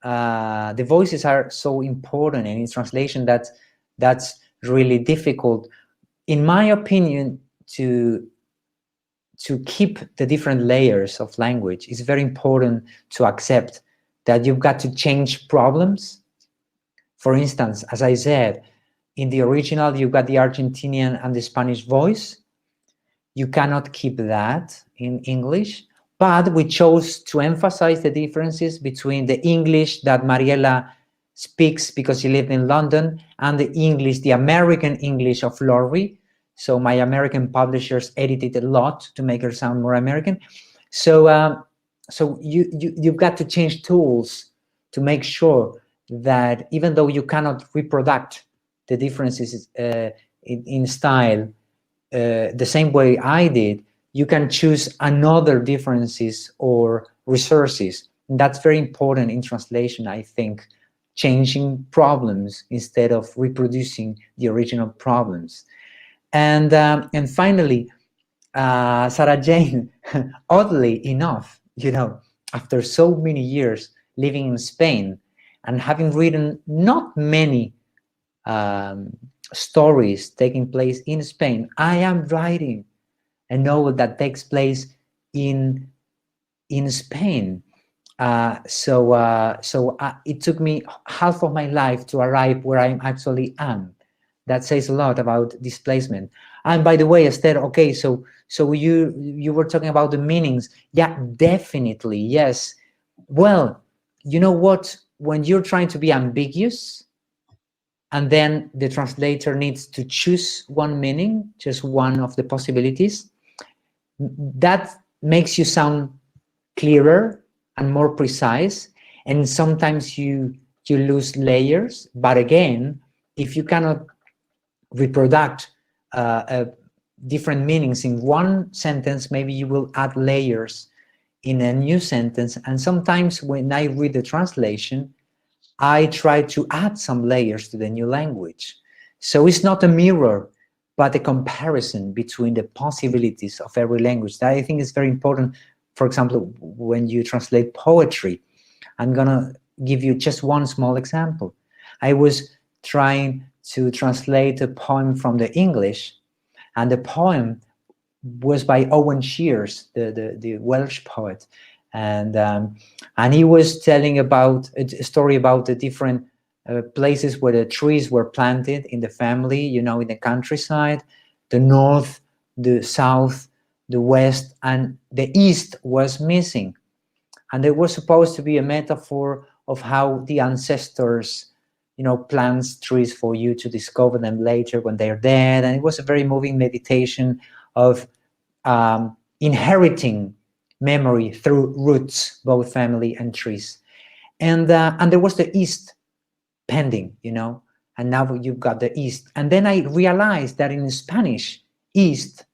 Speaker 3: are so important, and in translation, that's really difficult, in my opinion, to keep the different layers of language. It's very important to accept that you've got to change problems. For instance, as I said, in the original, you've got the Argentinian and the Spanish voice. You cannot keep that in English, but we chose to emphasize the differences between the English that Mariela speaks because she lived in London and the English, the American English of Laurie. So my American publishers edited a lot to make her sound more American. So you've got to change tools to make sure that even though you cannot reproduce the differences in style the same way I did, you can choose another differences or resources. And that's very important in translation, I think, changing problems instead of reproducing the original problems. And finally, Sarah Jane, oddly enough, you know, after so many years living in Spain and having written not many stories taking place in Spain, I am writing a novel that takes place in Spain. So it took me half of my life to arrive where I actually am. That says a lot about displacement. And by the way, Esther, okay, so you were talking about the meanings. Yeah, definitely, yes. Well, you know what? When you're trying to be ambiguous, and then the translator needs to choose one meaning, just one of the possibilities, that makes you sound clearer and more precise. And sometimes you lose layers. But again, if you cannot reproduce different meanings in one sentence, maybe you will add layers in a new sentence. And sometimes when I read the translation, I try to add some layers to the new language. So it's not a mirror, but a comparison between the possibilities of every language. That I think is very important. For example, when you translate poetry, I'm gonna give you just one small example. I was trying to translate a poem from the English, and the poem was by Owen Shears, the Welsh poet, and he was telling about a story about the different places where the trees were planted in the family, you know, in the countryside, the north, the south, the west, and the east was missing. And there was supposed to be a metaphor of how the ancestors, you know, plants trees for you to discover them later when they're dead. And it was a very moving meditation of inheriting memory through roots, both family and trees. And there was the east pending, you know, and now you've got the east. And then I realized that in Spanish, east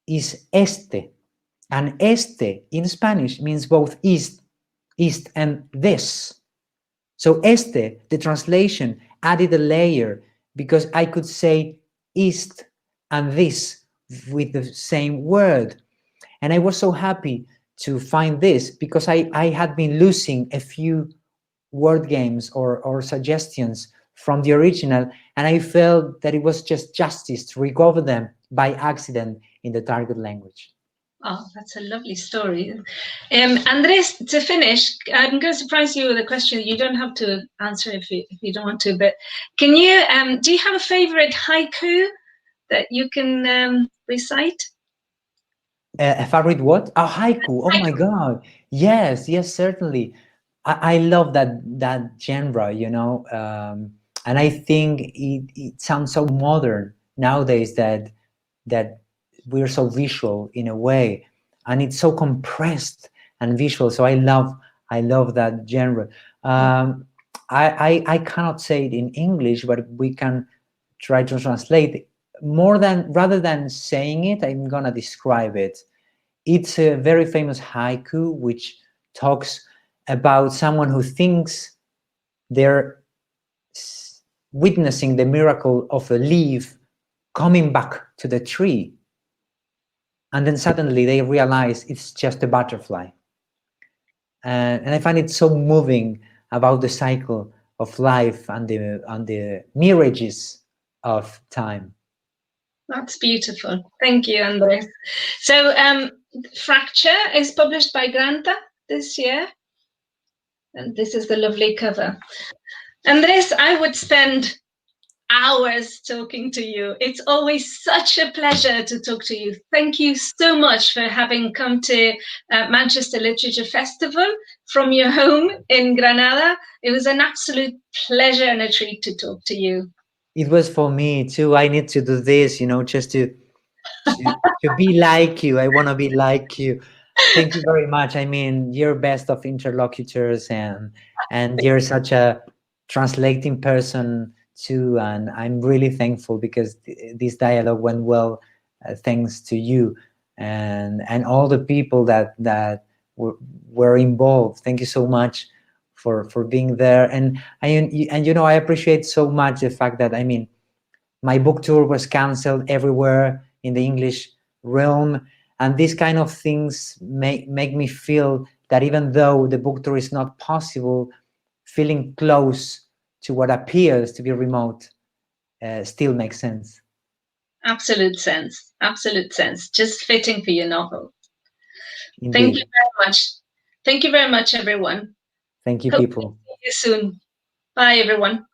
Speaker 3: is este, and este in Spanish means both east and this. So este, the translation, added a layer because I could say east and this with the same word. And I was so happy to find this because I had been losing a few word games or suggestions from the original, and I felt that it was just justice to recover them by accident in the target language.
Speaker 2: Oh, that's a lovely story. Andres, to finish, I'm going to surprise you with a question. You don't have to answer if you don't want to, but can you, do you have a favorite haiku that you can recite?
Speaker 3: A favorite what? A haiku. Oh my God. Yes, certainly. I love that genre, you know, and I think it sounds so modern nowadays that we're so visual in a way, and it's so compressed and visual. So I love that genre. I cannot say it in English, but we can try to translate. Rather than saying it, I'm gonna describe it. It's a very famous haiku which talks about someone who thinks they're witnessing the miracle of a leaf coming back to the tree, and then suddenly they realize it's just a butterfly. And I find it so moving about the cycle of life and the mirages of time.
Speaker 2: That's beautiful. Thank you, Andrés. So Fracture is published by Granta this year. And this is the lovely cover. Andrés, I would spend hours talking to you. It's always such a pleasure to talk to you. Thank you so much for having come to Manchester Literature Festival from your home in Granada. It was an absolute pleasure and a treat to talk to you.
Speaker 3: It was for me too. I need to do this, you know, just to be like you. I want to be like you. Thank you very much. I mean, you're best of interlocutors, and you're such a translating person too. And I'm really thankful because this dialogue went well, thanks to you and all the people that were involved. Thank you so much for being there. And you know, I appreciate so much the fact that, I mean, my book tour was canceled everywhere in the English realm, and these kind of things make me feel that even though the book tour is not possible, feeling close to what appears to be remote still makes sense.
Speaker 2: Absolute sense. Absolute sense. Just fitting for your novel.
Speaker 3: Indeed.
Speaker 2: Thank you very much. Thank you very much, everyone.
Speaker 3: Thank you,
Speaker 2: Hope
Speaker 3: people.
Speaker 2: to see you soon. Bye, everyone.